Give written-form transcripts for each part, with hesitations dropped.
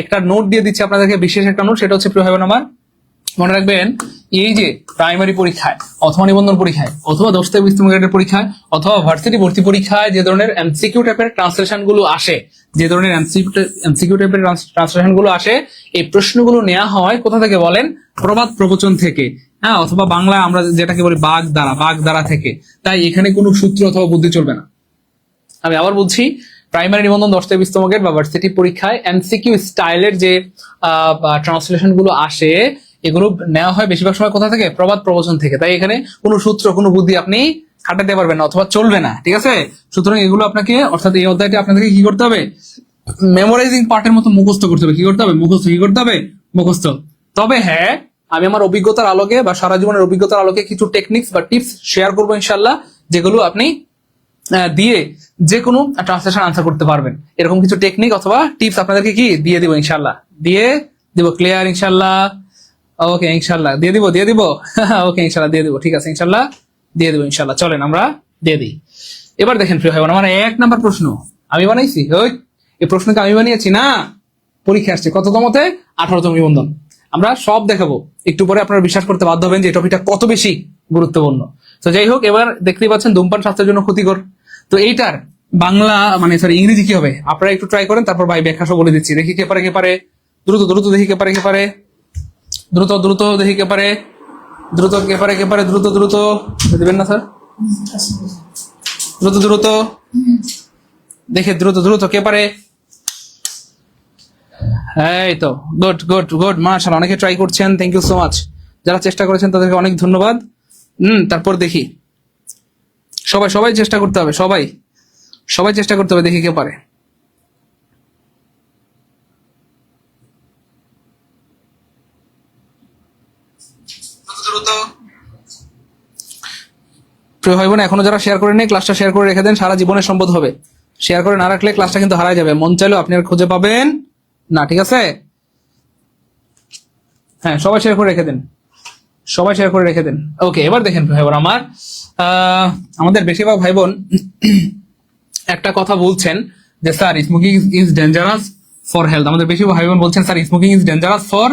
একটা নোট দিয়ে দিচ্ছি আপনাদেরকে, বিশেষ একটা নোট। সেটা হচ্ছে প্রিয় ভাই বোন আমার, মনে রাখবেন এই যে প্রাইমারি পরীক্ষায় অথবা নিবন্ধন পরীক্ষায় অথবা 10 থেকে 20 গ্রেডের পরীক্ষায় অথবা ভার্সিটি ভর্তি পরীক্ষায় যে ধরনের এমসিকিউ টাইপের ট্রান্সলেশন গুলো আসে, যে ধরনের এমসিকিউ টাইপের ট্রান্সলেশন গুলো আসে, এই প্রশ্নগুলো নেওয়া হয় কোথা থেকে বলেন? প্রবাদ প্রবচন থেকে, হ্যাঁ, অথবা বাংলা আমরা যেটাকে বলি বাগ দ্বারা থেকে। তাই এখানে কোনো সূত্র অথবা বুদ্ধি চলবে না। আমি আবার বলছি, প্রাইমারি নিবন্ধন 10 থেকে 20 গ্রেড বা ভার্সিটি পরীক্ষায় এমসিকিউ স্টাইলের যে ট্রান্সলেশন গুলো আসে, এগুলো নেওয়া হয় বেশিরভাগ সময় কোথা থেকে? প্রবাদ প্রবচন থেকে। তাই এখানে কোনো সূত্র, কোনো বুদ্ধি আপনি খাটাতে পারবেন না অথবা চলবে না, ঠিক আছে? সুতরাং এগুলো আপনাকে, অর্থাৎ এই অধ্যায়টি আপনাদেরকে কি করতে হবে? মেমোরাইজিং পার্টের মতো মুখস্থ করতে হবে। কি করতে হবে? মুখস্থ। তবে হ্যাঁ, আমি আমার অভিজ্ঞতার আলোকে বা সারা জীবনের অভিজ্ঞতার আলোকে কিছু টেকনিক্স বা টিপস শেয়ার করবো ইনশাল্লাহ, যেগুলো আপনি দিয়ে যে কোনো ট্রান্সলেশন আনসার করতে পারবেন। এরকম কিছু টেকনিক অথবা টিপস আপনাদেরকে কি দিয়ে দিব ইনশাল্লাহ, দিয়ে দিব। ক্লিয়ার ইনশাল্লাহ? ওকে ইনশাল্লাহ দিয়ে দিব ওকে ইনশাল্লাহ দিয়ে দিব। ঠিক আছে, ইনশাল্লাহ দিয়ে দিব ইনশাল্লাহ। চলেন আমরা দিয়ে দিই। এবার দেখেন প্রিয় ভাই বোন আমার, 1 নাম্বার প্রশ্ন আমি বানাইছি। এই প্রশ্নকে আমি বানিয়েছি না, পরীক্ষা আসছে কততমতে? 18তম নিবন্ধন। আমরা সব দেখাবো একটু পরে, আপনারা বিশ্বাস করতে বাধ্য হবেন যে এই টপিকটা কত বেশি গুরুত্বপূর্ণ। তো যাই হোক, এবার দেখতেই পাচ্ছেন ধূমপান স্বাস্থ্যের জন্য ক্ষতিকর। তো এইটার বাংলা মানে সরি ইংরেজি কি হবে আপনারা একটু ট্রাই করেন, তারপর ভাই ব্যাখ্যা সব বলে দিচ্ছি। দেখি কে পারে দ্রুত দেখি কে পারে দ্রুত দেখি কে পারে দ্রুত দিবেন না স্যার? দ্রুত দেখে দ্রুত কে পারে? এই তো গুড মাশাআল্লাহ, অনেকে ট্রাই করছেন, থ্যাংক ইউ সো মাচ। যারা চেষ্টা করেছেন তাদেরকে অনেক ধন্যবাদ। তারপর দেখি সবাই চেষ্টা করতে হবে, সবাই চেষ্টা করতে হবে, দেখি কে পারে। প্রিয় ভাই বোন, এখনো যারা শেয়ার করে নেই, ক্লাসটা শেয়ার করে রেখে দেন, সারা জীবনের সম্পদ হবে। শেয়ার করে না রাখলে ক্লাসটা কিন্তু হারায় যাবে, মন চাইলেও আপনি আর খুঁজে পাবেন না, ঠিক আছে? হ্যাঁ, সবাই শেয়ার করে রেখে দেন। ওকে, এবার দেখেন ভাই বোন আমার, আমাদের বেশিরভাগ ভাই বোন একটা কথা বলছেন যে sir smoking is dangerous for health. আমাদের বেশিরভাগ ভাই বোন বলছেন sir smoking is dangerous for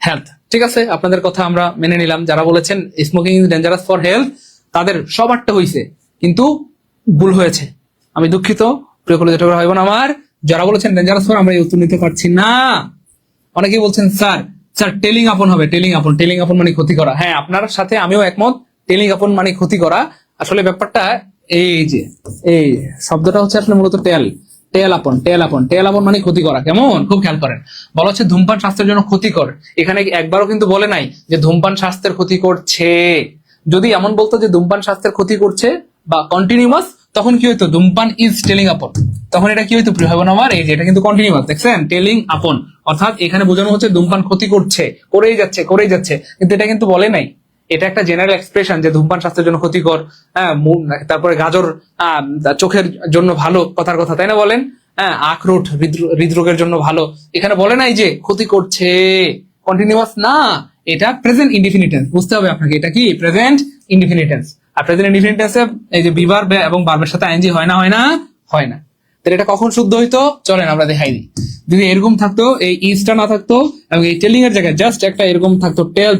health. ঠিক আছে, আপনাদের কথা আমরা মেনে নিলাম। যারা বলেছেন smoking is dangerous for health, তাদের সবারটা হয়েছে, কিন্তু ভুল হয়েছে। আমি দুঃখিত প্রিয় কলেজ ভাই বোন আমার, যারা বলেছেন ডেঞ্জারাস ফর, আমরা এই উত্তর নিতে পারছি না। অনেকেই বলছেন স্যার টেলিং আপন হবে, টেলিং আপন মানে ক্ষতি করা। হ্যাঁ, আপনার সাথে আমিও একমত, টেলিং আপন মানে ক্ষতি করা। আসলে ব্যাপারটা এই যে এই শব্দটা হচ্ছে আসলে মূলত টেল আপন মানে ক্ষতি করা। কেমন? খুব খেয়াল করেন, বলা হচ্ছে ধূমপান স্বাস্থ্যের জন্য ক্ষতিকর। এখানে একবারও কিন্তু বলে নাই যে ধূমপান স্বাস্থ্যের ক্ষতি করছে। যদি এমন বলতো যে ধূমপান স্বাস্থ্যের ক্ষতি করছে বা কন্টিনিউয়াস, তখন কি হইতো? ধূমপান ইজ টেলিং আপন। তখন এটা কি হইতো প্রিয় ভাই বোন আমার? এই যে এটা কিন্তু কন্টিনিউয়াস, দেখছেন? টেলিং আপন, অর্থাৎ এখানে বোঝানো হচ্ছে ধূমপান ক্ষতি করছে, করেই যাচ্ছে, কিন্তু এটা কিন্তু বলে নাই। এটা একটা জেনারেল এক্সপ্রেশন যে ধূমপান স্বাস্থ্যের জন্য ক্ষতিকর। হ্যাঁ, তারপরে গাজর চোখের জন্য ভালো, কথার কথা, তাই না? বলেন, হ্যাঁ, আখরোট হৃদরোগের জন্য ভালো। এখানে বলে নাই যে ক্ষতি করছে, কন্টিনিউয়াস না, এটা প্রেজেন্ট ইনডিফিনিটেন্স। বুঝতে হবে আপনাকে, এটা কি প্রেজেন্ট ইনডিফিনিটেন্স। আর প্রেজেন্ট ইনডিফিনিটেন্সে এই যে বিভার এবং ভার্বের সাথে আইএনজি হয় না। তাহলে এটা কখন শুদ্ধ হইতো? চলেন আমরা দেখাই দিই। যদি এরকম থাকতো, এই ইজটা না থাকতো এবং এই টেলিং এর জায়গায় জাস্ট একটা এরকম থাকতো, টেল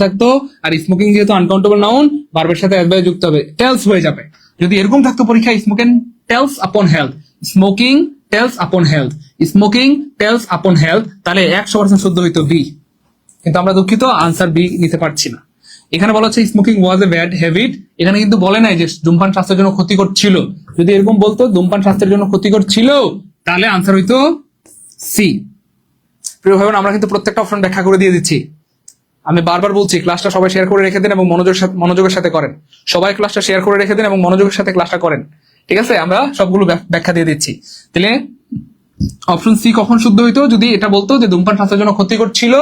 থাকতো, আর স্মোকিং যেহেতু আনকাউন্টেবল নাউন, ভার্বের সাথে এসবাই যুক্ত হবে, টেলস হয়ে যাবে। যদি এরকম থাকতো পরীক্ষায়, স্মোকিং টেলস আপন হেলথ, তাহলে 100% শুদ্ধ হইতো বি। কিন্তু আমরা দুঃখিত, আনসার বি নিতে পারছি না। এখানে বলা হচ্ছে smoking was a bad habit. এখানে কিন্তু বলে নাই যে ধূমপান স্বাস্থ্যের জন্য ক্ষতিকর ছিল। যদি এরকম বলতো ধূমপান স্বাস্থ্যের জন্য ক্ষতিকর ছিল, তাহলে আনসার হইতো সি। প্রিয় ভাই বোন, আমরা কিন্তু প্রত্যেকটা অপশন ব্যাখ্যা করে দিয়ে দিচ্ছি। আমি বারবার বলছি, ক্লাসটা সবাই শেয়ার করে রেখে দেন এবং মনোযোগের সাথে করেন। সবাই ক্লাসটা শেয়ার করে রেখে দেন এবং মনোযোগের সাথে ক্লাসটা করেন, ঠিক আছে? আমরা সবগুলো ব্যাখ্যা দিয়ে দিচ্ছি। তাহলে অপশন সি কখন শুদ্ধ হইতো? যদি এটা বলতো যে ধূমপান স্বাস্থ্যের জন্য ক্ষতিকর ছিল,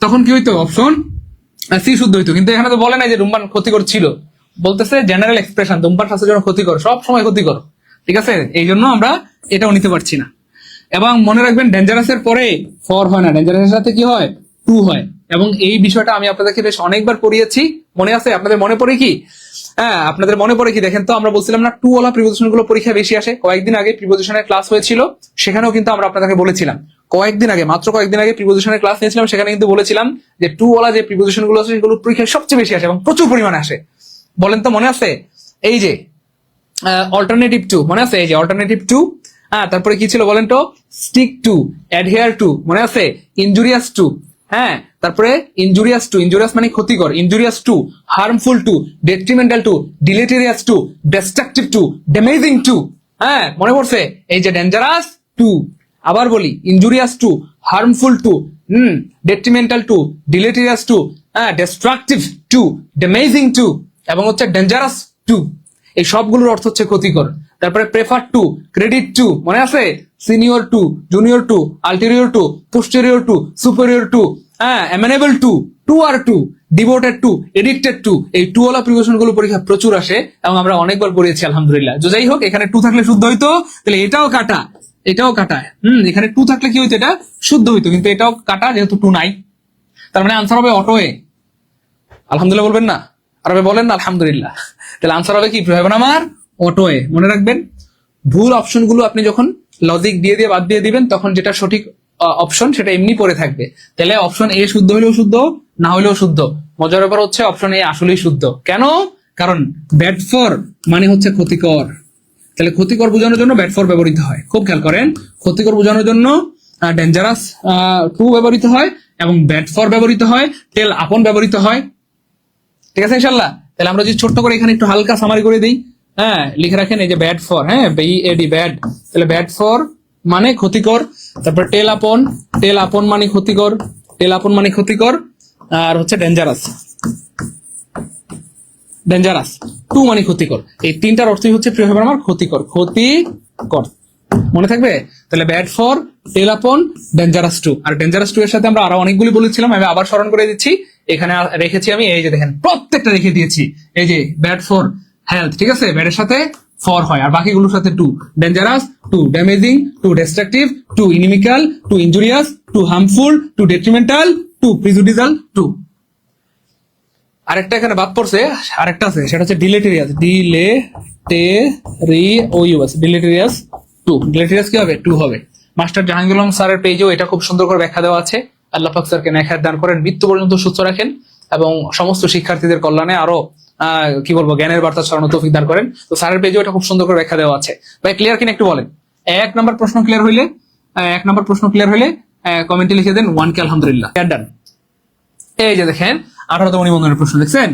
তখন কি হইতো? অপশন সি শুদ্ধ হইতো। কিন্তু এখানে তো বলে নাই যে ধূমপান ক্ষতিকর ছিল, বলতেছে জেনারেল এক্সপ্রেশন, ধূমপান স্বাস্থ্যের জন্য ক্ষতিকর, সব সময় ক্ষতিকর, ঠিক আছে? এই জন্য আমরা এটাও নিতে পারছি না। এবং মনে রাখবেন, ডেঞ্জারাস এর পরে ফর হয় না, ডেঞ্জারাসের সাথে কি হয়? টু হয়। এবং এই বিষয়টা আমি আপনাদেরকে বেশ অনেকবার পড়িয়েছি, মনে আছে? আপনাদের মনে পড়ে কি? হ্যাঁ, আপনাদের মনে পড়ে কি দেখেন তো, আমরা বলছিলাম না টু ওয়ালা প্রিপোজিশন গুলো পরীক্ষা বেশি আসে। কয়েকদিন আগে প্রিপোজিশনের ক্লাস হয়েছিল, সেখানেও কিন্তু আমরা আপনাদেরকে বলেছিলাম, মাত্র কয়েকদিন আগে প্রিপোজিশনের ক্লাস নিয়েছিলাম, সেখানে কিন্তু বলেছিলাম যে টু ওয়ালা যে প্রিপোজিশন গুলো আছে সেগুলো পরীক্ষায় সবচেয়ে বেশি আসে এবং প্রচুর পরিমাণে আসে। বলেন তো মনে আছে? এই যে অল্টারনেটিভ টু মনে আছে? এই যে অল্টারনেটিভ টু, হ্যাঁ, তারপরে কি ছিল বলেন তো? স্টিক টু, অ্যাডহেয়ার টু, মনে আছে? ইনজুরিয়াস টু, হ্যাঁ, তারপরে ইনজুরিয়াস টু, ইনজুরিয়াস মানে ক্ষতিকর, injurious to, harmful to, detrimental to, deleterious to, destructive to, damaging to, হ্যাঁ, মনে পড়ছে? এই যে ডেঞ্জারাস টু, আবার বলি injurious to, harmful to, detrimental to, deleterious to, হ্যাঁ, ডিস্ট্রাকটিভ টু, ড্যামেজিং টু এবং হচ্ছে ডেঞ্জারাস টু। এই সবগুলোর অর্থ হচ্ছে ক্ষতিকর। তারপরে প্রেফার টু, ক্রেডিট টু, মনে আছে? Senior to, junior to, anterior to, posterior to, superior to, হ্যাঁ, অ্যামেনেবল টু, টু আর to, devoted to, addicted to. এই টু ওয়ালা প্রিপোজিশন গুলো পরীক্ষা প্রচুর আসে এবং আমরা অনেকবার পড়িয়েছি আলহামদুলিল্লাহ। তো যাই হোক, এখানে টু থাকলে শুদ্ধ হইতো, তাহলে এটাও কাটা, এটাও কাটা। এখানে টু থাকলে কি হইতো? এটা শুদ্ধ হইতো, কিন্তু এটাও কাটা যেহেতু টু নাই। তার মানে আনসার হবে অটোয়ে। আলহামদুলিল্লাহ বলবেন না? আরবে বলেন না আলহামদুলিল্লাহ। তাহলে আনসার হবে কি হবে না আমার? অটোয়ে। মনে রাখবেন, ভুল অপশনগুলো আপনি যখন লজিক দিয়ে দিয়ে বাদ দিয়ে দিবেন, তখন যেটা সঠিক অপশন সেটা এমনি পড়ে থাকবে। তাহলে অপশন এ শুদ্ধ হলেও শুদ্ধ, না হলেও শুদ্ধ। মজার ব্যাপার হচ্ছে অপশন এ আসলেই শুদ্ধ। কেন? কারণ ব্যাড ফর মানে হচ্ছে ক্ষতিকর। তাহলে ক্ষতিকর বোঝানোর জন্য ব্যাড ফর ব্যবহৃত হয়। খুব খেয়াল করেন, ক্ষতিকর বোঝানোর জন্য ডেঞ্জারাস টু ব্যবহৃত হয় এবং ব্যাড ফর ব্যবহৃত হয়, টেল আপন ব্যবহৃত হয়। ঠিক আছে ইনশাল্লাহ? তাহলে আমরা যদি ছোট্ট করে এখানে একটু হালকা সামারি করে দিই, হ্যাঁ, লিখে রাখেন এই যে ব্যাড ফর, হ্যাঁ, BAD ব্যাড। তাহলে ব্যাড ফর মানে ক্ষতিকর। তারপর টেল আপন মানে ক্ষতিকর, টেল আপন মানে ক্ষতিকর। আর হচ্ছে ডেঞ্জারাস টু মানে ক্ষতিকর। এই তিনটার অর্থই হচ্ছে প্রিয় ভাইরা আমার ক্ষতিকর। মনে থাকবে? তাহলে ব্যাড ফর, টেল আপন, ডেঞ্জারাস টু। আর ডেঞ্জারাস টু এর সাথে আমরা আরো অনেকগুলি বলেছিলাম, আমি আবার স্মরণ করে দিচ্ছি। এখানে রেখেছি আমি, এই যে দেখেন প্রত্যেকটা রেখে দিয়েছি। এই যে ব্যাড ফর হেলথ, ঠিক আছে, ব্যাড এর সাথে ফর হয়, আর বাকিগুলোর সাথে to. Dangerous to, damaging to, destructive to, inimical to, injurious to, harmful to, detrimental to, prejudicial to. আরেকটা এখানে বাদ পড়ছে, আরেকটা আছে, সেটা হচ্ছে ডিলেটেরিয়াস, ডিলেটেরিয়াস টু। ডিলেটেরিয়াস কি হবে? টু হবে। মাস্টার জাহাঙ্গীর আলম স্যারের পেজেও এটা খুব সুন্দর করে ব্যাখ্যা দেওয়া আছে। আল্লাহ পাক স্যারকে নেখায়াত দান করেন, মৃত্যু পর্যন্ত সুস্থ রাখেন এবং সমস্ত শিক্ষার্থীদের কল্যাণে আরো কি বলবো, জ্ঞানের বার্তা ছড়ানো তৌফিক দান করেন। তো স্যারের পেজেও এটা খুব সুন্দর করে ব্যাখ্যা দেওয়া আছে। ভাই ক্লিয়ার কিনা একটু বলেন? এক নাম্বার প্রশ্ন ক্লিয়ার হইলে কমেন্টে লিখে দেন 1K আলহামদুলিল্লাহ। ডান। এই যে দেখেন 18তম নিবন্ধনের প্রশ্ন দেখছেন?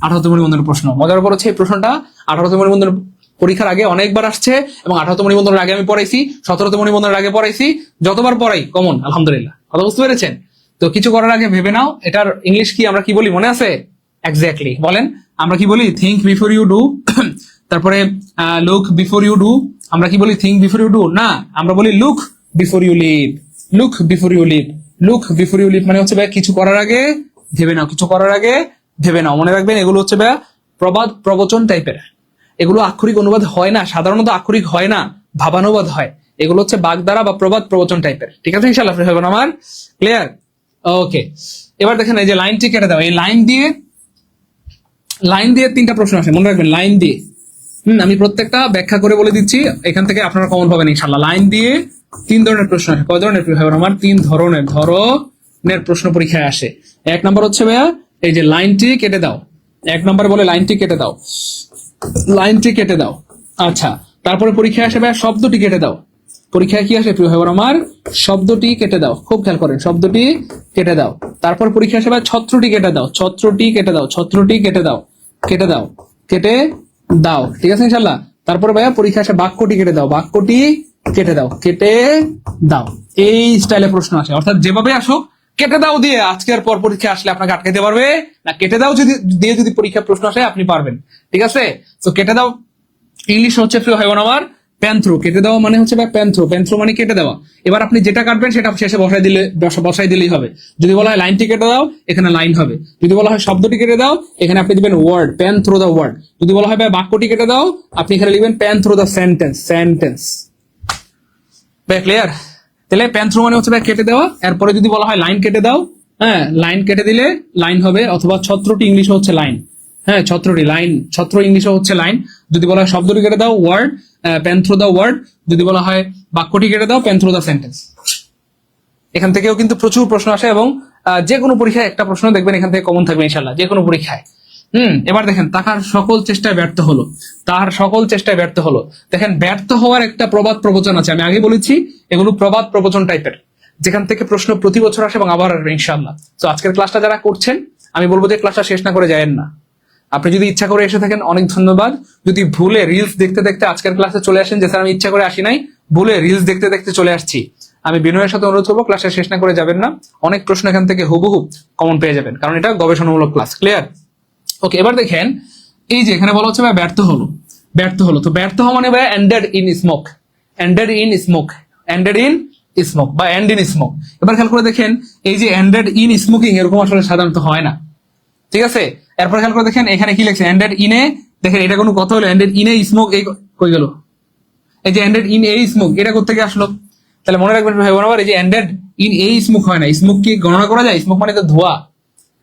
18তম নিবন্ধনের প্রশ্ন। মজার ব্যাপার হচ্ছে এই প্রশ্নটা 18তম নিবন্ধনের পরীক্ষার আগে অনেকবার আসছে এবং 18তম নিবন্ধনের আগে আমি পড়াইছি, 17তম নিবন্ধনের আগে পড়াইছি, যতবার পড়াই কমন আলহামদুলিল্লাহ। কথা বুঝতে পেরেছেন? তো কিছু করার আগে ভেবে নাও। এটার ইংলিশ কি আমরা কি বলি মনে আছে? এক্স্যাক্টলি বলেন, আমরা কি বলি? Think before you do. তারপরে লুক বিফোর ইউ ডু। আমরা কি বলি? Think before you do no, আমরা বলি look before you leap. Look before you leap, look before you leap মানে হচ্ছে ভাই কিছু করার আগে ভেবে নাও, কিছু করার আগে ভেবে নাও। মনে রাখবেন এগুলো হচ্ছে ভাই প্রবাদ প্রবচন টাইপের। এগুলো আক্ষরিক অনুবাদ হয় না, সাধারণত আক্ষরিক হয় না, ভাবানুবাদ হয়। এগুলো হচ্ছে বাগধারা বা প্রবাদ প্রবচন টাইপের। ঠিক আছে ইনশাআল্লাহ? হবে না আমার? ক্লিয়ার? ওকে, এবার দেখেন এই যে লাইনটি কেটে দাও। এই লাইন দিয়ে তিনটা প্রশ্ন আসে, মনে রাখবেন লাইন দিয়ে। আমি প্রত্যেকটা ব্যাখ্যা করে বলে দিচ্ছি, এখান থেকে আপনারা কমন পাবেন ইনশাআল্লাহ। লাইন দিয়ে 3 ধরনের প্রশ্ন আসে। কয় ধরনের? আমার 3 ধরনের প্রশ্ন পরীক্ষায় আসে। এক নাম্বার হচ্ছে ভাইয়া এই যে লাইনটি কেটে দাও। এক নাম্বার বলে লাইনটি কেটে দাও, লাইনটি কেটে দাও। আচ্ছা, তারপরে পরীক্ষায় আসে ভাইয়া শব্দটি কেটে দাও। পরীক্ষায় কি আসে প্রিয় ভাই আমার? শব্দটি কেটে দাও। খুব খেয়াল করেন, শব্দটি কেটে দাও। তারপর পরীক্ষা আসে ভাই ছত্রটি কেটে দাও, ছত্রটি কেটে দাও, ছত্রটি কেটে দাও, কেটে দাও, কেটে দাও। ঠিক আছে ইনশাআল্লাহ? তারপরে ভাইয়া পরীক্ষা আসে বাক্যটি কেটে দাও, বাক্যটি কেটে দাও, কেটে দাও। এই স্টাইলে প্রশ্ন আসে, অর্থাৎ যেভাবে আসুক কেটে দাও দিয়ে আজকের পর পরীক্ষা আসলে আপনাকে আটকাইতে পারবে না। কেটে দাও দিয়ে যদি পরীক্ষা প্রশ্ন আসে আপনি পারবেন। ঠিক আছে? তো কেটে দাও ইংলিশ হচ্ছে প্রিয় ভাই বোন আমার প্যান্থ্রো। কেটে দেওয়া মানে হচ্ছে প্যান্থ্রো, প্যান্থ্রো মানে কেটে দেওয়া। এবার আপনি যেটা কাটবেন সেটা শেষে বসাই দিলেই হবে। যদি বলা হয় লাইনটি কেটে দাও, এখানে লাইন হবে। যদি বলা হয় শব্দটি কেটে দাও, এখানে আপনি দিবেন ওয়ার্ড, প্যান্থ্রো দ্য ওয়ার্ড। যদি বলা হয় বাক্যটি কেটে দাও, আপনি এখানে লিখবেন প্যান্থ্রো দ্য সেন্টেন্স। ক্লিয়ার? তাহলে প্যান্থ্রো মানে হচ্ছে কেটে দেওয়া। এরপরে যদি বলা হয় লাইন কেটে দাও, হ্যাঁ, লাইন কেটে দিলে লাইন হবে, অথবা ছত্রটি ইংলিশ হচ্ছে লাইন। হ্যাঁ, ছত্রটি, লাইন, ছত্র ইংলিশে হচ্ছে লাইন। যদি বলা হয় শব্দটি কেটে দাও, word, pen through the word. যদি বলা হয় বাক্যটি কেটে দাও, পেন থ্রু দা সেন্টেন্স। এখান থেকেও কিন্তু প্রচুর প্রশ্ন আসে এবং যে কোনো পরীক্ষায় একটা প্রশ্ন দেখবেন এখান থেকে কমন থাকবে ইনশাল্লাহ, যে কোনো পরীক্ষায়। এবার দেখেন, তার সকল চেষ্টায় ব্যর্থ হলো, তার সকল চেষ্টায় ব্যর্থ হলো। দেখেন, ব্যর্থ হওয়ার একটা প্রবাদ প্রবচন আছে, আমি আগে বলেছি এগুলো প্রবাদ প্রবচন টাইপের, যেখান থেকে প্রশ্ন প্রতি বছর আসে এবং আবার আসবে ইনশাল্লাহ। তো আজকের ক্লাসটা যারা করছেন, আমি বলবো যে ক্লাসটা শেষ না করে যায়েন না। আপনি যদি ইচ্ছা করে এসে থাকেন, অনেক ধন্যবাদ। যদি ভুলে রিলস দেখতে দেখতে আজকের ক্লাসে চলে আসেন, যে স্যার আমি ইচ্ছা করে আসি নাই, ভুলে রিলস দেখতে দেখতে চলে আসছি, আমি বিনয়ের সাথে অনুরোধ করবো ক্লাসটা শেষ না করে যাবেন না। অনেক প্রশ্ন এখান থেকে হুবহু কমন পেয়ে যাবেন, কারণ এটা গবেষণামূলক ক্লাস। ক্লিয়ার? ওকে, এবার দেখেন, এই যে এখানে বলা হচ্ছে ভাই ব্যর্থ হলো, ব্যর্থ হলো। তো ব্যর্থ হওয়া মানে ভাই ended in smoke, ended in smoke, ended in smoke বা এন্ড ইন স্মোক। এবার খেয়াল করে দেখেন, এই যে এন্ডেড ইন স্মোকিং, এরকম আসলে সাধারণত হয় না, ঠিক আছে? এরপর খেয়াল করে দেখেন, এখানে কি লিখছে, এন্ডেড ইনে, দেখেন এটা কোনো কথা হলো, এন্ডেড ইনে স্মোক, এই কই গেল? এই যে এন্ডেড ইন এ স্মোক, এটা কোথেকে আসলো? তাহলে মনে রাখবেন ভাই বোন আমার, এই যে এন্ডেড ইন এ স্মোক হয় না। স্মোক কি গণনা করা যায়? স্মোক মানে তো ধোয়া,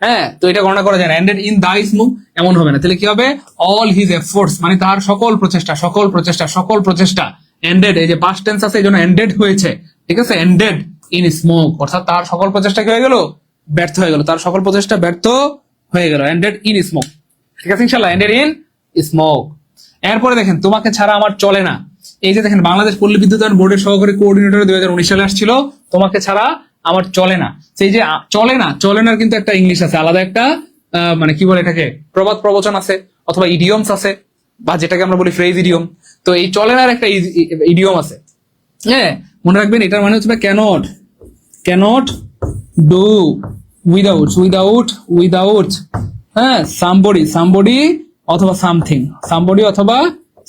হ্যাঁ, তো এটা গণনা করা যায় না। এন্ডেড ইন দা স্মোক এমন হবে না। তাহলে কি হবে? অল হিজ এফোর্টস, মানে তার সকল প্রচেষ্টা, সকল প্রচেষ্টা, সকল প্রচেষ্টা। এন্ডেড, এই যে পাস্ট টেন্স আছে, এই জন্য এন্ডেড হয়েছে, ঠিক আছে? এন্ডেড ইন স্মোক, অর্থাৎ তার সকল প্রচেষ্টা কি হয়ে গেল? ব্যর্থ হয়ে গেল, তার সকল প্রচেষ্টা ব্যর্থ হয়ে গেল। এন্ডেড ইন স্মোক, ঠিক আছে ইনশাল্লাহ, এন্ডেড ইন স্মোক। এরপরে দেখেন, তোমাকে ছাড়া আমার চলে না। এই যে দেখেন, বাংলাদেশ পল্লী বিদ্যুতায়ন বোর্ডের সহকারী কোঅর্ডিনেটর 2019 সালে আসছিল, তোমাকে ছাড়া আমার চলে না। সেই যে চলে না, চলে না কিন্তু একটা ইংলিশ আছে, আলাদা একটা মানে কি বলে এটাকে, প্রবাদ প্রবচন আছে, অথবা ইডিয়মস আছে, বা যেটাকে আমরা বলি ফ্রেজ ইডিয়ম। তো এই চলে না একটা ইডিয়ম আছে, হ্যাঁ, মনে রাখবেন। এটার মানে হচ্ছে can't, can't do without, without, without, হ্যাঁ, সামবডি, সামবডি অথবা সামথিং, সামবডি অথবা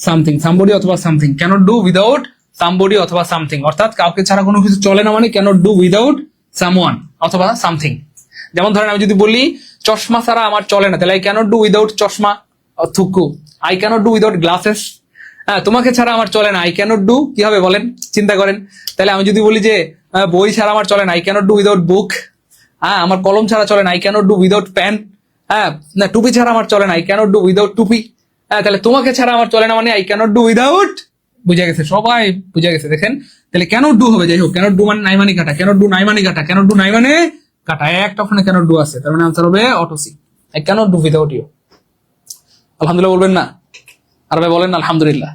সামথিং, সামবডি অথবা something, cannot do without somebody অথবা সামথিং। অর্থাৎ কাউকে ছাড়া কোনো কিছু চলে না, মানে ক্যানট ডু উইদাউট সামওয়ান অথবা সামথিং। যেমন ধরেন, আমি যদি বলি চশমা ছাড়া আমার চলে না, তাহলে আই ক্যানট ডু উইদাউট চশমা, থুকু, I cannot do without glasses. হ্যাঁ, তোমাকে ছাড়া আমার চলে না, আই ক্যানট ডু, কি হবে বলেন, চিন্তা করেন। তাহলে আমি যদি বলি যে বই ছাড়া আমার চলে না, I cannot do without book. হ্যাঁ, আমার কলম ছাড়া চলে না, I cannot do without pen. হ্যাঁ, না, টুপি ছাড়া আমার চলে না, আই ক্যানট ডু উইদাউট টুপি। হ্যাঁ, তাহলে তোমাকে ছাড়া আমার চলে না মানে আই ক্যানট ডু উইদাউট, বুঝা গেছে? সবাই বুঝা গেছে? দেখেন, তাহলে ক্যানট ডু হবে, যাই হোক, ক্যানট ডু মানে নাই মানে কাটা, ক্যানট ডু নাই মানে কাটা, ক্যানট ডু নাই মানে কাটা, একটা ওখানে ক্যানট ডু আছে, তার মানে আনসার হবে অটো সি, I cannot do without you. আলহামদুলিল্লাহ বলবেন না? আর ভাই বলেন আলহামদুলিল্লাহ।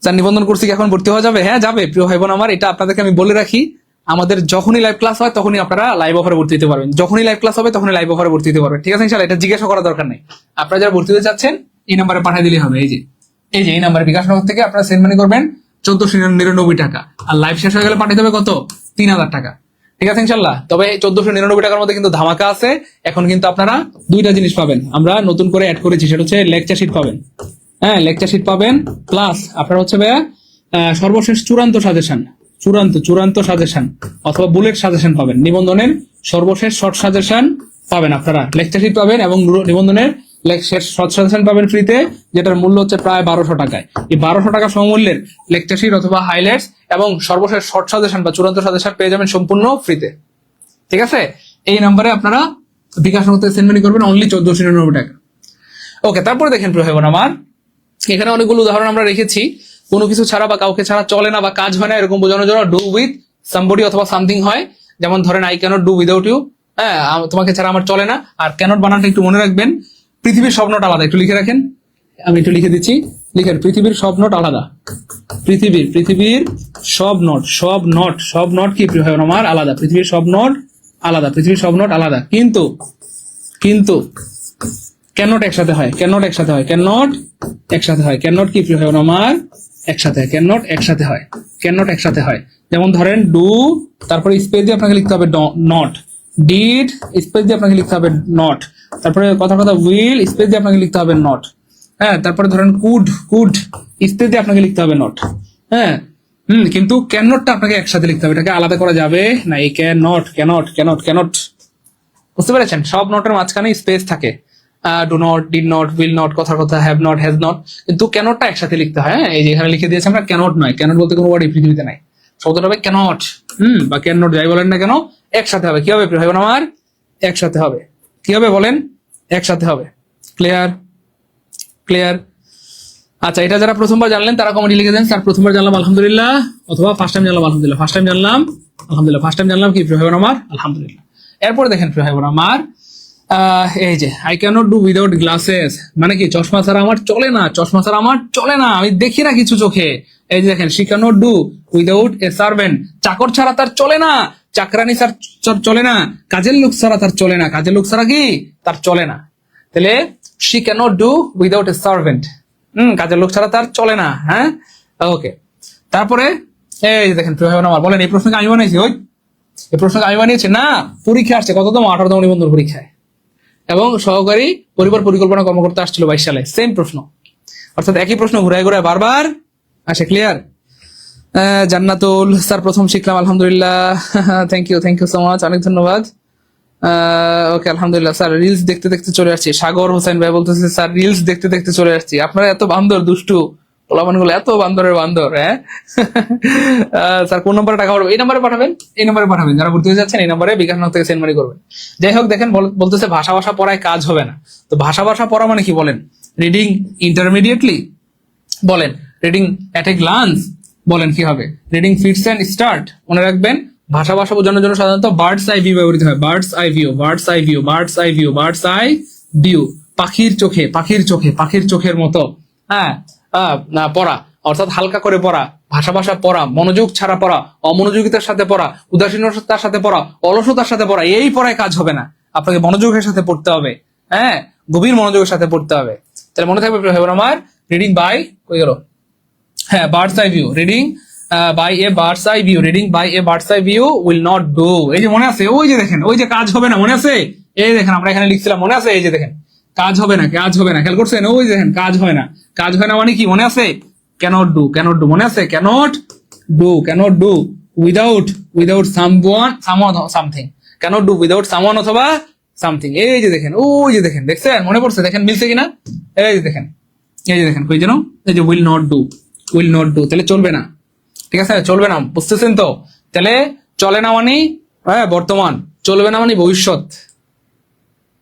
যার নিবন্ধন করছি কি এখন ভর্তি হওয়া যাবে? হ্যাঁ, যাবে প্রিয় ভাই বোন আমার। এটা আপনাদেরকে আমি বলে রাখি, আমাদের যখনই লাইভ ক্লাস হয় তখনই আপনারা লাইভ অফারে ভর্তি হতে পারবেন, যখনই লাইভ ক্লাস হবে তখনই লাইভ অফারে ভর্তি হতে পারবেন, ঠিক আছে ইনশাআল্লাহ। এটা জিজ্ঞাসা করার দরকার নেই, আপনারা যারা ভর্তি হতে চাচ্ছেন এই নাম্বারে পাঠিয়ে দিলেই হবে। এই যে এই নাম্বারে বিকাশ নগর থেকে আপনারা সেন্ড মানি করবেন 1499 টাকা, আর লাইভ শেষ হয়ে গেলে পাঠিয়ে দেবে কত? 3000 টাকা, ঠিক আছে ইনশাআল্লাহ। তবে 1499 টাকার মধ্যে কিন্তু ধামাকা আছে। এখন কিন্তু আপনারা দুইটা জিনিস পাবেন, আমরা নতুন করে অ্যাড করেছি, সেটা হচ্ছে লেকচার শিট পাবেন। হ্যাঁ, লেকচার শিট পাবেন, প্লাস আপনারা হচ্ছে ভাইয়া সর্বশেষ চূড়ান্ত সাজেশন, চূড়ান্ত সাজেশন অথবা বুলেট সাজেশন পাবেন। নিবন্ধনের সর্বশেষ শর্ট সাজেশন পাবেন আপনারা, লেকচার শিট পাবেন এবং নিবন্ধনের শর্ট সাজেশন পাবেন ফ্রিতে, যেটার মূল্য হচ্ছে প্রায় 1200 টাকায়। এই 1200 টাকা সমমূল্যের লেকচার শিট অথবা হাইলাইটস এবং সর্বশেষ শর্ট সাজেশন বা চূড়ান্ত সাজেশন পেয়ে যাবেন সম্পূর্ণ ফ্রিতে, ঠিক আছে? এই নাম্বারে আপনারা বিকাশ নগর থেকে সেন্ড মানি করবেন অনলি 1499 টাকা। ওকে, তারপরে দেখেন প্রিয় ভাই বোন আমার, এখানে অনেকগুলো উদাহরণ আমরা রেখেছি। কোনো কিছু ছাড়া বা কাউকে ছাড়া চলে না বা কাজ হয় না, এরকম বোঝানোর জন্য ডু উইথ সামবডি অথবা সামথিং হয়। যেমন ধরেন, I cannot do without you, হ্যাঁ, তোমাকে ছাড়া আমার চলে না। আর ক্যানট বানানটা একটু মনে রাখবেন, পৃথিবীর সব নোট আলাদা, একটু লিখে রাখেন, আমি একটু লিখে দিচ্ছি, লিখেন, পৃথিবীর সব নোট আলাদা, পৃথিবীর সব নোট কি প্রিয় ভাই আমার আলাদা, পৃথিবীর সব নোট আলাদা, পৃথিবীর সব নোট আলাদা, কিন্তু ক্যানট একসাথে হয়, ক্যানট একসাথে হয়, ক্যানট একসাথে হয়, ক্যানট কি প্রিয় ভাই আমার একসাথে হয়, ক্যানট একসাথে হয়, ক্যানট একসাথে হয়। যেমন ধরেন, ডু, তারপরে স্পেস দিয়ে আপনাকে লিখতে হবে নট, ডিড স্পেস দিয়ে আপনাকে লিখতে হবে নট, তারপরে কথা উইল স্পেস দিয়ে আপনাকে লিখতে হবে নট, হ্যাঁ, তারপরে ধরেন কুড স্পেস দিয়ে আপনাকে লিখতে হবে নট, হ্যাঁ, কিন্তু ক্যানটটা আপনাকে একসাথে লিখতে হবে, এটাকে আলাদা করা যাবে না। এই ক্যানট, বুঝতে পেরেছেন? সব নোটের মাঝখানে স্পেস থাকে, do not, did not, will not, কথা হ্যাভ নট, হ্যাজ নট, কিন্তু ক্যানটটা একসাথে লিখতে হয়। হ্যাঁ, এই যে এখানে লিখে দিয়েছে আমরা ক্যানট নয়, ক্যানট বলতে কোনো ওয়ার্ড এই পৃথিবীতে নাই, শব্দটা হবে ক্যানট, বা ক্যান নট, যাই বলেন না কেন একসাথে হবে। কি হবে প্রিয় ভাই বোন আমার? একসাথে হবে। কি হবে বলেন? একসাথে হবে। ক্লিয়ার? ক্লিয়ার? আচ্ছা, এটা যারা প্রথমবার জানলেন তারা কমেন্টে লিখে দেন, স্যার প্রথমবার জানলাম আলহামদুলিল্লাহ, অথবা ফার্স্ট টাইম জানলাম আলহামদুলিল্লাহ। ফার্স্ট টাইম জানলাম আলহামদুলিল্লাহ, ফার্স্ট টাইম জানলাম কি প্রিয় ভাই বোন আমার, আলহামদুলিল্লাহ। এরপরে দেখেন প্রিয় ভাই বোন আমার, এই যে I cannot do without glasses, মানে কি চশমা ছাড়া আমার চলে না, চশমা ছাড়া আমার চলে না, আমি দেখি না কিছু চোখে। এই যে দেখেন, she cannot do without a servant, চাকর ছাড়া তার চলে না, চাকরানি চলে না, কাজের লোক ছাড়া তার চলে না, কাজের লোক ছাড়া কি তার চলে না। তাহলে she cannot do without a servant, কাজের লোক ছাড়া তার চলে না। হ্যাঁ, ওকে। তারপরে এই যে দেখেন প্রিয় ভাই বোন আমার, বলেন এই প্রশ্নকে আমি বানিয়েছি? ওই এই প্রশ্নকে আমি বানিয়েছি না, পরীক্ষা আসছে কততম, 18তম নিবন্ধন পরীক্ষায়, এবং সহকারী পরিবার পরিকল্পনা কর্মকর্তা আসছিল 22 সালে, সেম প্রশ্ন, অর্থাৎ একই প্রশ্ন ঘুরায় ঘুরায় বারবার আসে। ক্লিয়ার? জান্নাতুল, স্যার প্রথম শিখলাম আলহামদুলিল্লাহ, থ্যাংক ইউ সো মাচ, অনেক ধন্যবাদ। ওকে আলহামদুলিল্লাহ, স্যার রিলস দেখতে দেখতে চলে আসছি। সাগর হোসেন ভাই বলতেছে স্যার রিলস দেখতে দেখতে চলে আসছি। আপনারা এত বান্দর, দুষ্টু পোলাপান গুলো এত বান্দরের বান্দর। হ্যাঁ স্যার কোন নম্বরে টাকা পাঠাবো? এই নম্বরে পাঠাবেন, এই নম্বরে পাঠাবেন, যারা ভর্তি হয়ে যাচ্ছেন এই নম্বরে বিকাশ নগর থেকে সেন্ড মানি করবেন। যাই হোক, দেখেন বলতেছে ভাষা পড়ায় কাজ হবে না। তো ভাষা পড়া মানে কি বলেন? রিডিং ইন্টারমিডিয়েটলি বলেন, রিডিং অ্যাট এ গ্লান্স বলেন, কি হবে? Reading fits and start. মনে রাখবেন, ভাষা বোঝানোর জন্য সাধারণত বার্ডস আই ভিউ ব্যবহৃত হয়। Birds eye view, birds eye view, birds eye view, birds eye view, পাখির চোখে, পাখির চোখে, পাখির চোখের মতো। হ্যাঁ, পড়া অর্থাৎ হালকা করে পড়া, ভাষা পড়া, মনোযোগ ছাড়া পড়া, অমনোযোগিতার সাথে পড়া, উদাসীনতার সাথে পড়া, অলসতার সাথে পড়া, এই পড়ায় কাজ হবে না। আপনাকে মনোযোগের সাথে পড়তে হবে। হ্যাঁ, গভীর মনোযোগের সাথে পড়তে হবে। তাহলে মনে থাকবে আমার, রিডিং বাই, কই গেল? হ্যাঁ, bird's eye view, reading by a bird's eye view, reading by a bird's eye view will not do. এই যে মনে আছে, ওই যে দেখেন, ওই যে কাজ হবে না, মনে আছে? এই দেখেন আমরা এখানে লিখছিলাম, মনে আছে? এই যে দেখেন, কাজ হবে না, কাজ হবে না, খেয়াল করছেন? ওই দেখেন, কাজ হয় না, কাজ হয় না মানে কি মনে আছে? ক্যানট ডু, ক্যানট ডু, মনে আছে? Cannot do without someone something, cannot do without someone অথবা সামথিং। এই যে দেখেন, ওই যে দেখেন, দেখছেন? মনে পড়ছে? দেখেন মিলছে কিনা? এই যে দেখেন, এই যে দেখেন, কই যেন, এই যে উইল নট ডু, তাহলে চলবে না। ঠিক আছে, চলবে না, বুঝতেছেন তো? তাহলে চলে না মানে বর্তমান, চলবে না মানে ভবিষ্যৎ।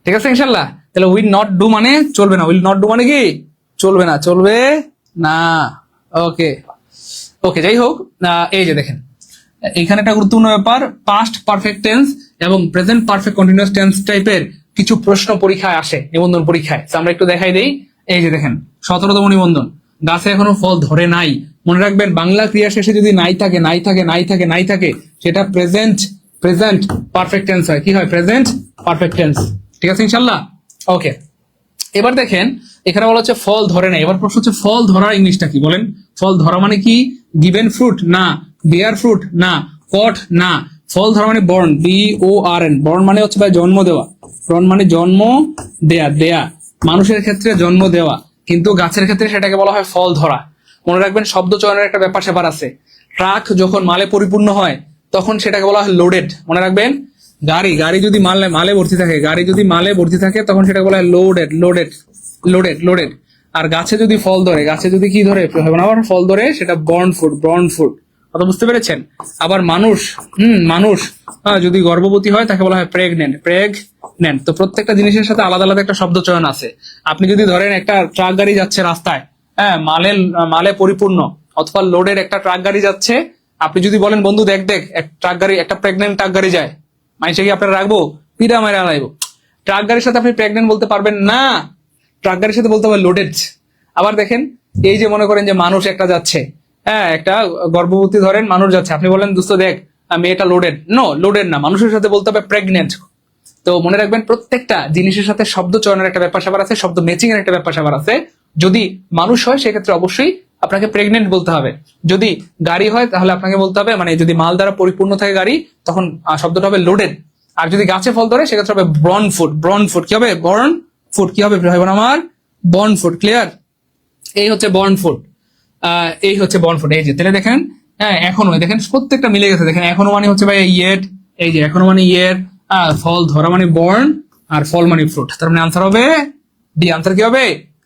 ঠিক আছে ইনশাল্লাহ? তাহলে উইল নট ডু মানে চলবে না, উইল নট ডু মানে কি চলবে না, চলবে না। ওকে ওকে, যাই হোক, এই যে দেখেন, এখানে একটা গুরুত্বপূর্ণ ব্যাপার, পাস্ট পারফেক্ট টেন্স এবং প্রেজেন্ট পারফেক্ট কন্টিনিউয়াস টেন্স টাইপের কিছু প্রশ্ন পরীক্ষায় আসে, নিবন্ধন পরীক্ষায়। আমরা একটু দেখাই দেই। এই যে দেখেন, 17তম নিবন্ধন, গাছে এখনো ফল ধরে নাই। মনে রাখবেন, বাংলা ক্রিয়া শেষে যদি নাই থাকে সেটা প্রেজেন্ট পারফেক্ট টেন্স হয়। কি হয়? Present perfect tense. ঠিক আছে ইনশাল্লাহ? ওকে, এবার দেখেন, এখানে বলা হচ্ছে ফল ধরে নাই। এবার প্রশ্ন হচ্ছে ফল ধরার ইংলিশটা কি বলেন? ফল ধরা মানে কি? গিভেন ফ্রুট না, বেয়ার ফ্রুট না, কট না। ফল ধরা মানে বর্ন, BORN। বর্ন মানে হচ্ছে ভাই জন্ম দেওয়া, বর্ন মানে জন্ম দেয়া। মানুষের ক্ষেত্রে জন্ম দেওয়া, কিন্তু গাছের ক্ষেত্রে সেটাকে বলা হয় ফল ধরা। মনে রাখবেন, শব্দ চয়নের একটা ব্যাপার স্যাপার আছে। ট্রাক যখন মালে পরিপূর্ণ হয় তখন সেটাকে বলা হয় লোডেড। মনে রাখবেন, গাড়ি যদি মালে ভর্তি থাকে তখন সেটাকে বলা হয় লোডেড। আর গাছে যদি ফল ধরে, গাছে যদি কি ধরে? আবার ফল ধরে, সেটা বর্ন ফুড। কথা বুঝতে পেরেছেন? আবার মানুষ যদি গর্ভবতী হয় তাকে বলা হয় প্রেগনেন্ট। তো প্রত্যেকটা জিনিসের সাথে আলাদা আলাদা একটা শব্দ চয়ন আছে। আপনি যদি ধরেন একটা ট্রাক গাড়ি যাচ্ছে রাস্তায়, হ্যাঁ, মালে পরিপূর্ণ অথবা লোডেড একটা ট্রাক গাড়ি যাচ্ছে, আপনি যদি বলেন বন্ধু দেখ একটা প্রেগনেন্ট ট্রাক গাড়ি যায়, মাইসে কি আপনারা রাখবো? পিডা মেরে আলাইবো। ট্রাক গাড়ির সাথে আপনি প্রেগনেন্ট বলতে পারবেন না, ট্রাক গাড়ির সাথে বলতে হবে লোডেড। আবার দেখেন, এই যে মনে করেন যে মানুষ একটা যাচ্ছে, হ্যাঁ, একটা গর্ভবতী ধরেন মানুষ যাচ্ছে, আপনি বলেন দোস্ত দেখ মেয়েটা লোডেড না, মানুষের সাথে বলতে হবে প্রেগনেন্ট। তো মনে রাখবেন, প্রত্যেকটা জিনিসের সাথে শব্দ চয়নের একটা ব্যাপার স্যাপার আছে, শব্দ ম্যাচিং এর একটা ব্যাপার স্যাপার আছে। যদি মানুষ হয় সেক্ষেত্রে অবশ্যই আপনাকে প্রেগনেন্ট বলতে হবে। যদি গাড়ি হয় তাহলে আপনাকে বলতে হবে, মানে যদি মাল দ্বারা পরিপূর্ণ থাকে গাড়ি, তখন শব্দটা হবে লোডেড। আর যদি গাছে ফল ধরে সেক্ষেত্রে হবে বর্ন ফুড। কি হবে? Born food. কি হবে ভাই বোন আমার? Born food. ক্লিয়ার? এই হচ্ছে বর্ন ফুড, এই যে তাহলে দেখেন, হ্যাঁ, এখনো দেখেন প্রত্যেকটা মিলে গেছে। দেখেন, এখনো মানে হচ্ছে ভাই ইয়েট, এই যে এখনো মানে ইয়ের, ফল ধরা মানে বর্ন, আর ফল মানে ফ্রুট। তার মানে আনসার হবে ডি। আনসার কি হবে?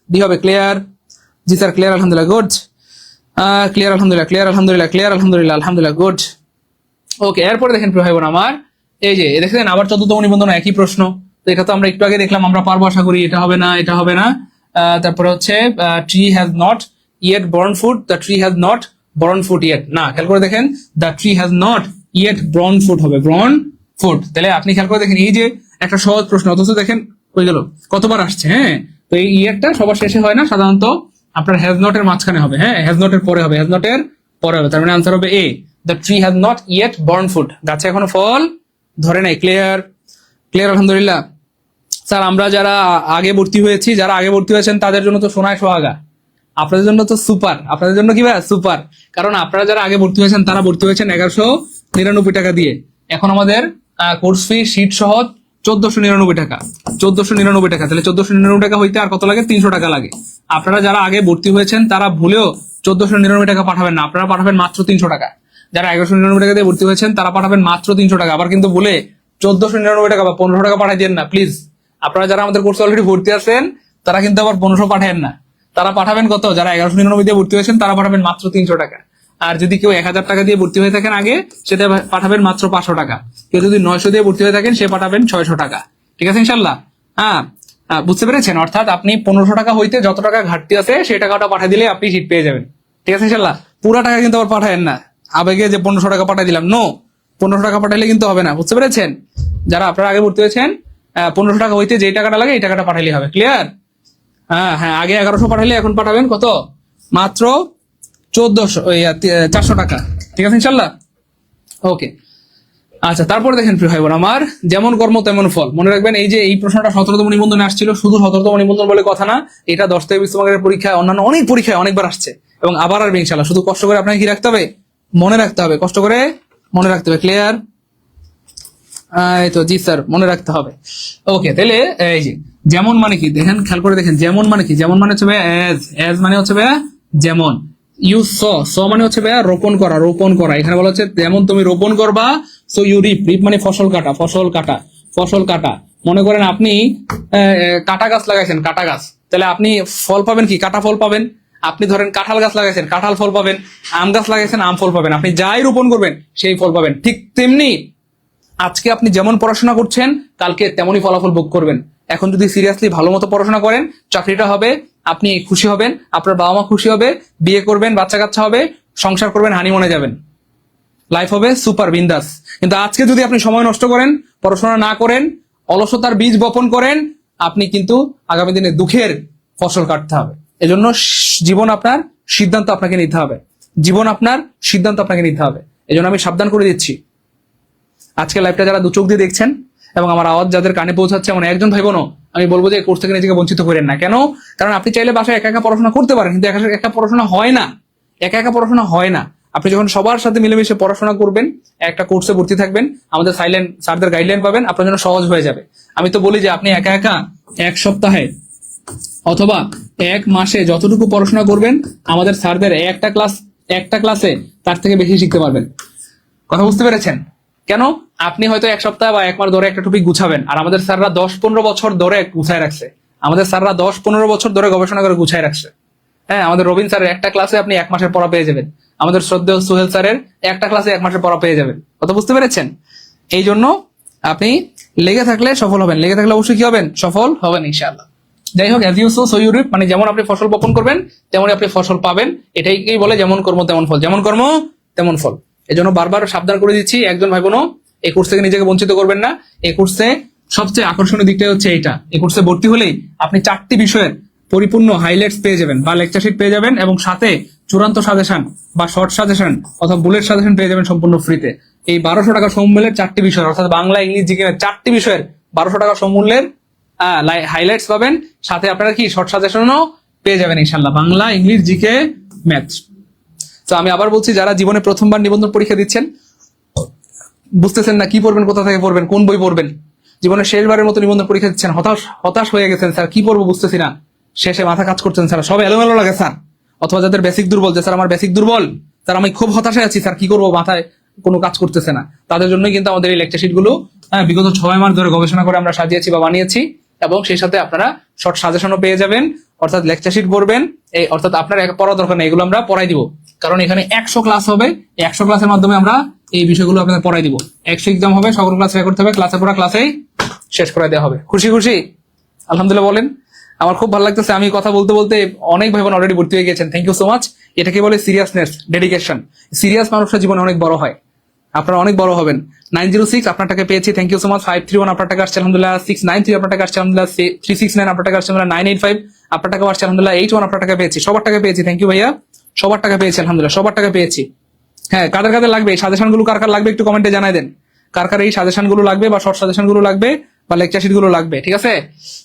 ডি হবে। ক্লিয়ার? জি স্যার, ক্লিয়ার, আলহামদুলিল্লাহ, গুড। ক্লিয়ার আলহামদুলিল্লাহ, গুড। ওকে, এরপরে দেখেন ভাই বোন আমার, এই যে দেখেন আবার 14তম নিবন্ধন একই প্রশ্ন। তো এটা তো আমরা একটু আগে দেখলাম, আমরা পারবো আশা করি। এটা হবে না, তারপরে হচ্ছে tree has not yet borne fruit, the tree has not borne fruit yet, না খেয়াল করে দেখেন the tree has not yet borne fruit হবে, ব্রন ফুড। তাহলে আপনি খেয়াল করে দেখেন এই যে একটা সহজ প্রশ্ন, অথচ দেখেন হয়ে গেল কতবার আসছে। হ্যাঁ, তো এই ইয়েরটা সবার শেষে হয় না, সাধারণত আপনার হ্যাজ নট এর মাঝখানে হবে। হ্যাঁ, হ্যাজ নট এর পরে হবে, হ্যাজ নট এর পরে হবে। তার মানে আনসার হবে A, the tree has not yet borne fruit, গাছে এখনো ফল ধরে নাই। ক্লিয়ার? ক্লিয়ার আলহামদুলিল্লাহ। স্যার আমরা যারা আগে ভর্তি হয়েছি, যারা আগে ভর্তি হয়েছেন তাদের জন্য তো সোনায় সোহাগা, আপনাদের জন্য তো সুপার, আপনাদের জন্য কি ভাই সুপার, কারণ আপনারা যারা আগে ভর্তি হয়েছেন তারা ভর্তি হয়েছেন 1199 টাকা দিয়ে। এখন আমাদের কোর্স ফি শীট সহ 1499 টাকা, 1499 টাকা। তাহলে 1499 টাকা হইতে আর কত লাগে? 300 টাকা লাগে। আপনারা যারা আগে ভর্তি হয়েছেন তারা ভুলেও 1499 টাকা পাঠাবেন না, আপনারা পাঠাবেন মাত্র 300 টাকা। যারা 1199 টাকা দিয়ে ভর্তি হয়েছেন তারা পাঠাবেন মাত্র 300 টাকা। আবার কিন্তু ভুলে 1499 টাকা বা 1500 টাকা পাঠাই দেন না প্লিজ। আপনারা যারা আমাদের কোর্সে অলরেডি ভর্তি আছেন তারা কিন্তু আবার 1500 পাঠাবেন না, তারা পাঠাবেন কত? যারা 1199 দিয়ে ভর্তি হয়েছেন তারা পাঠাবেন মাত্র 300 টাকা। আর যদি কেউ 1000 টাকা দিয়ে ভর্তি হয়ে থাকেন আগে, সেটা পাঠাবেন মাত্র 500 টাকা। কেউ যদি 900 দিয়ে ভর্তি হয়ে থাকেন সে পাঠাবেন 600 টাকা। ঠিক আছে ইনশাল্লাহ? হ্যাঁ, বুঝতে পেরেছেন? অর্থাৎ আপনি 1500 টাকা হইতে যত টাকা ঘাটতি আছে সেই টাকাটা পাঠিয়ে দিলে আপনি সিট পেয়ে যাবেন। ঠিক আছে ইনশাল্লাহ? পুরা টাকা কিন্তু আবার পাঠায়েন না আবেগে যে 1500 টাকা পাঠিয়ে দিলাম, নো, 1500 টাকা পাঠাইলে কিন্তু হবে না। বুঝতে পেরেছেন? যারা আপনারা আগে ভর্তি হয়েছেন 1500 টাকা হইতে যেই টাকাটা লাগে এই টাকাটা পাঠাইলে হবে। ক্লিয়ার? হ্যাঁ হ্যাঁ, আগে 1100 পাঠাইলে এখন পাঠাবেন কত? মাত্র 400 টাকা। ঠিক আছে ইনশাল্লাহ? ওকে, আচ্ছা তারপরে দেখেন প্রিয় ভাই বোন আমার, যেমন কর্ম তেমন ফল। মনে রাখবেন এই যে এই প্রশ্নটা 17তম নিবন্ধনে আসছিল, শুধু 17তম নিবন্ধন বলে কথা না, এটা 10 থেকে 20 মার্কের পরীক্ষায় অন্যান্য অনেক পরীক্ষায় অনেকবার আসছে এবং আবার আসবে ইনশাল্লাহ। শুধু কষ্ট করে আপনাকে কি রাখতে হবে? মনে রাখতে হবে, কষ্ট করে মনে রাখতে হবে। ক্লিয়ার? এই তো, জি স্যার, মনে রাখতে হবে। ওকে, তাহলে এই যে যেমন মানে কি দেখেন, খেয়াল করে দেখেন যেমন মানে কি। যেমন মানে হচ্ছে ভাইয়া এজ, এজ মানে হচ্ছে ভাইয়া যেমন। ইউ স মানে হচ্ছে ভাইয়া রোপণ করা, রোপণ করা। এখানে বলা হচ্ছে যেমন তুমি রোপণ করবা, সো ইউ রিপ, রিপ মানে ফসল কাটা, ফসল কাটা, ফসল কাটা। মনে করেন আপনি কাটা গাছ লাগাইছেন, কাটা গাছ, তাহলে আপনি ফল পাবেন কি? কাটা ফল পাবেন। আপনি ধরেন কাঁঠাল গাছ লাগাইছেন, কাঁঠাল ফল পাবেন। আম গাছ লাগাইছেন, আম ফল পাবেন। আপনি যাই রোপণ করবেন সেই ফল পাবেন। ঠিক তেমনি আজকে আপনি যেমন পড়াশোনা করছেন কালকে তেমনই ফলাফল ভোগ করবেন। এখন যদি সিরিয়াসলি ভালো মতো পড়াশোনা করেন, চাকরিটা হবে, আপনি খুশি হবেন, আপনার বাবা মা খুশি হবে, বিয়ে করবেন, বাচ্চা কাচ্চা হবে, সংসার করবেন, হানিমুনে যাবেন, লাইফ হবে সুপার বিন্দাস। কিন্তু আজকে যদি আপনি সময় নষ্ট করেন, পড়াশোনা না করেন, অলসতার বীজ বপন করেন, আপনি কিন্তু আগামী দিনে দুঃখের ফসল কাটতে হবে। এজন্য জীবন আপনার সিদ্ধান্ত আপনাকে নিতে হবে, জীবন আপনার সিদ্ধান্ত আপনাকে নিতে হবে। এজন্য আমি সাবধান করে দিচ্ছি, আজকে লাইভটা যারা দু চোখ দিয়ে দেখছেন এবং আমার আওয়াজ যাদের কানে পৌঁছাচ্ছে এমন একজন ভাই বোনও, আমি বলবো যে এই কোর্স থেকে নিজেকে বঞ্চিত করেন না। কেন? কারণ আপনি চাইলে বাসায় একা একা পড়াশোনা করতে পারেন, কিন্তু একা একা পড়াশোনা হয় না, একা একা পড়াশোনা হয় না। আপনি যখন সবার সাথে মিলেমিশে পড়াশোনা করবেন, একটা কোর্সে ভর্তি থাকবেন, আমাদের সাইলেন্ট স্যারদের গাইডলাইন পাবেন, আপনার জন্য সহজ হয়ে যাবে। আমি তো বলি যে আপনি একা একা এক সপ্তাহে অথবা এক মাসে যতটুকু পড়াশোনা করবেন, আমাদের স্যারদের একটা ক্লাসে তার থেকে বেশি শিখতে পারবেন। কথা বুঝতে পেরেছেন? কেন? আপনি হয়তো এক সপ্তাহ বা এক মাস ধরে একটা টপিক গুছাবেন, আর আমাদের স্যাররা 10-15 বছর ধরে গুছায় রাখছে। আমাদের স্যাররা 10-15 বছর ধরে গবেষণা করে গুছায় রাখছে। হ্যাঁ, আমাদের রবিন স্যারের একটা ক্লাসে আপনি এক মাসের পড়া পেয়ে যাবেন, আমাদের শ্রদ্ধেয় সোহেল স্যারের একটা ক্লাসে এক মাসের পড়া পেয়ে যাবেন। কথা বুঝতে পেরেছেন? এই জন্য আপনি লেগে থাকলে সফল হবেন, লেগে থাকলে অবশ্যই কি হবেন? সফল হবেন ইনশাআল্লাহ। যাই হোক, as you sow so you reap, মানে যেমন আপনি ফসল বপন করবেন তেমনই আপনি ফসল পাবেন। এটাই বলে যেমন কর্ম তেমন ফল, যেমন কর্ম তেমন ফল। এই জন্য বারবার সাবধান করে দিচ্ছি, একজন ভাই বোনও এই কোর্স থেকে নিজেকে বঞ্চিত করবেন না। এই কোর্সে সবচেয়ে আকর্ষণীয় দিকটা হচ্ছে এইটা, এই কোর্সে ভর্তি হলেই আপনি 4টি বিষয়ের পরিপূর্ণ হাইলাইটস পেয়ে যাবেন বা লেকচার শিট পেয়ে যাবেন, এবং সাথে চূড়ান্ত সাজেশন বা শর্ট সাজেশন অথবা বুলেট সাজেশন পেয়ে যাবেন সম্পূর্ণ ফ্রিতে। এই 1200 টাকা সমূল্যের 4টি বিষয়, অর্থাৎ বাংলা, ইংলিশ, জিকে 4টি বিষয়ের 1200 টাকা সমূল্যের হাইলাইটস পাবেন, সাথে আপনারা কি শর্ট সাজেশনও পেয়ে যাবেন ইনশাল্লাহ, বাংলা, ইংলিশ, জিকে, ম্যাথস। তো আমি আবার বলছি, যারা জীবনে প্রথমবার নিবন্ধন পরীক্ষা দিচ্ছেন, বুঝতেছেন না কি পড়বেন, কোথা থেকে পড়বেন, কোন বই পড়বেন, জীবনের শেষবারের মতো নিবন্ধন পরীক্ষা দিচ্ছেন, হতাশ হয়ে গেছেন, স্যার কি পড়বো বুঝতেছি না, শেষে মাথা কাজ করছেন, স্যার সব এলোমেলো লাগে স্যার, অথবা যাদের বেসিক দুর্বল, যে স্যার আমার বেসিক দুর্বল, স্যার আমি খুব হতাশায় আছি, স্যার কি করবো, মাথায় কোনো কাজ করতেছে না, তাদের জন্যই কিন্তু আমাদের এই লেকচার শিট গুলো বিগত 6 মাস ধরে গবেষণা করে আমরা সাজিয়েছি বা বানিয়েছি, এবং সেই সাথে আপনারা শর্ট সাজেশনও পেয়ে যাবেন, অর্থাৎ লেকচার শিট পড়বেন, এই অর্থাৎ আপনার পড়া দরকার নেই, এগুলো আমরা পড়াই দিব, কারণ এখানে 100 ক্লাস হবে, 100 ক্লাসের মাধ্যমে আমরা এই বিষয়গুলো আপনাদের পড়াই দিব। 100 এক্সাম হবে, সকল ক্লাস রেকর্ড হবে, ক্লাসে পড়া ক্লাসেই শেষ করে দেওয়া হবে। খুশি খুশি? আলহামদুলিল্লাহ বলেন। আমার খুব ভালো লাগতেছে, আমি কথা বলতে বলতে অনেক ভাই বোন অলরেডি ভর্তি হয়ে গেছেন, থ্যাংক ইউ সো মাচ। এটাকে বলে সিরিয়াসনেস, ডেডিকেশন। সিরিয়াস মানুষরা জীবনে অনেক বড় হয়, আপনারা অনেক বড় হবেন। 906 আপনার টাকা পেয়েছি, থ্যাংক ইউ সো মাচ। 531 আপনার টাকা আসছে আলহামদুলিল্লাহ। 693 আপনার টাকা আসছে আলহামদুলিল্লাহ। 369 আপনার টাকা আসছে আলহামদুলিল্লাহ। 985 আপনার টাকা আসছে আলহামদুলিল্লাহ। 81 আপনার টাকা পেয়েছি, সবার টাকা পেয়েছি, থ্যাংক ইউ ভাইয়া। সবার টাকা পেয়েছি আলহামদুলিল্লাহ, সবার টাকা পেয়েছি। হ্যাঁ, কাদের কাদের লাগবে এই সাজেশন গুলো, কার কার লাগবে একটু কমেন্টে জানাই দেন। কার কার এই সাজেশন গুলো লাগবে, বা শর্ট সাজেশন গুলো লাগবে, বা লেকচার শিট গুলো লাগবে, ঠিক আছে?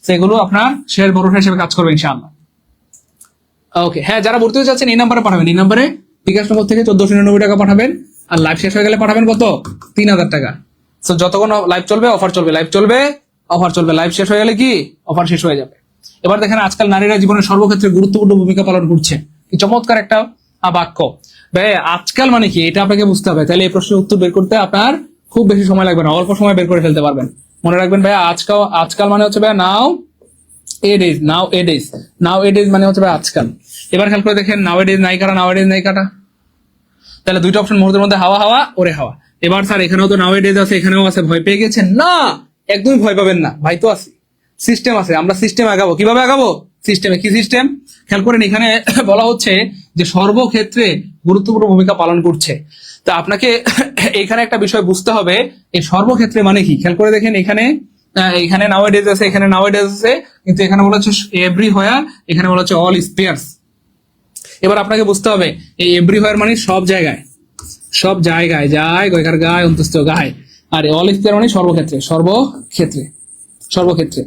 সেগুলো আপনার শেয়ার ভরসা হিসেবে কাজ করবে ইনশাআল্লাহ। ওকে, হ্যাঁ, যারা ভর্তি হতে চাচ্ছেন এই নাম্বারে পাঠাবেন, এই নাম্বারে বিকাশ নম্বর থেকে 1499 টাকা পাঠাবেন। আর লাইভ শেষ হয়ে গেলে পাঠাবেন কত? 3000 টাকা। তো যতক্ষণ লাইভ চলবে অফার চলবে, লাইভ চলবে অফার চলবে, লাইভ শেষ হয়ে গেলে কি অফার শেষ হয়ে যাবে। এবার দেখেন, আজকাল নারীরা জীবনের সর্বক্ষেত্রে গুরুত্বপূর্ণ ভূমিকা পালন করছে। কি চমৎকার একটা বাক্য ভাই। আজকাল মানে কি, এটা আপনাকে বুঝতে হবে। তাহলে এই প্রশ্নের উত্তর বের করতে আপনার খুব বেশি সময় লাগবে না, অল্প সময় বের করে ফেলতে পারবেন। মনে রাখবেন ভাইয়া, আজকাল আজকাল মানে হচ্ছে ভাইয়া নাও এ ডেজ, নাও এ ডেজ, নাও এ ডেজ মানে হচ্ছে ভাই আজকাল। এবার খেয়াল করে দেখেন, নাও এ ডেজ নায়িকারা, নাও এ ডেজ নায়িকাটা, তাহলে দুইটা অপশন মুহূর্তের মধ্যে, হাওয়া হাওয়া ওরে হাওয়া। এবার স্যার এখানেও তো নাও এ ডেজ আছে, এখানেও আছে, ভয় পেয়ে গেছেন না? একদমই ভয় পাবেন না ভাই, তো আছে, সিস্টেম আছে। আমরা সিস্টেম আগাবো, কিভাবে আগাবো? সিস্টেমে। কি সিস্টেম? খেয়াল করেন, এখানে বলা হচ্ছে যে সর্বক্ষেত্রে গুরুত্বপূর্ণ ভূমিকা পালন করছে। তো আপনাকে এখানে একটা বিষয় বুঝতে হবে, এই সর্বক্ষেত্রে মানে কি। খেয়াল করে দেখেন, এখানে এখানে নাও এ ডেজ আছে, এখানে নাও এ ডেজ আছে, কিন্তু এখানে বলা হচ্ছে এভরি হোয়ার, এখানে বলা হচ্ছে অল স্পেয়ার্স। এবার আপনাকে বুঝতে হবে, এই এভরি হোয়ার মানে সব জায়গায়, সব জায়গায়, যায় গয়কার গায় অন্তস্থ গায়। আর অল স্পেয়ার মানে সর্বক্ষেত্রে, সর্বক্ষেত্রে, সর্বক্ষেত্রে।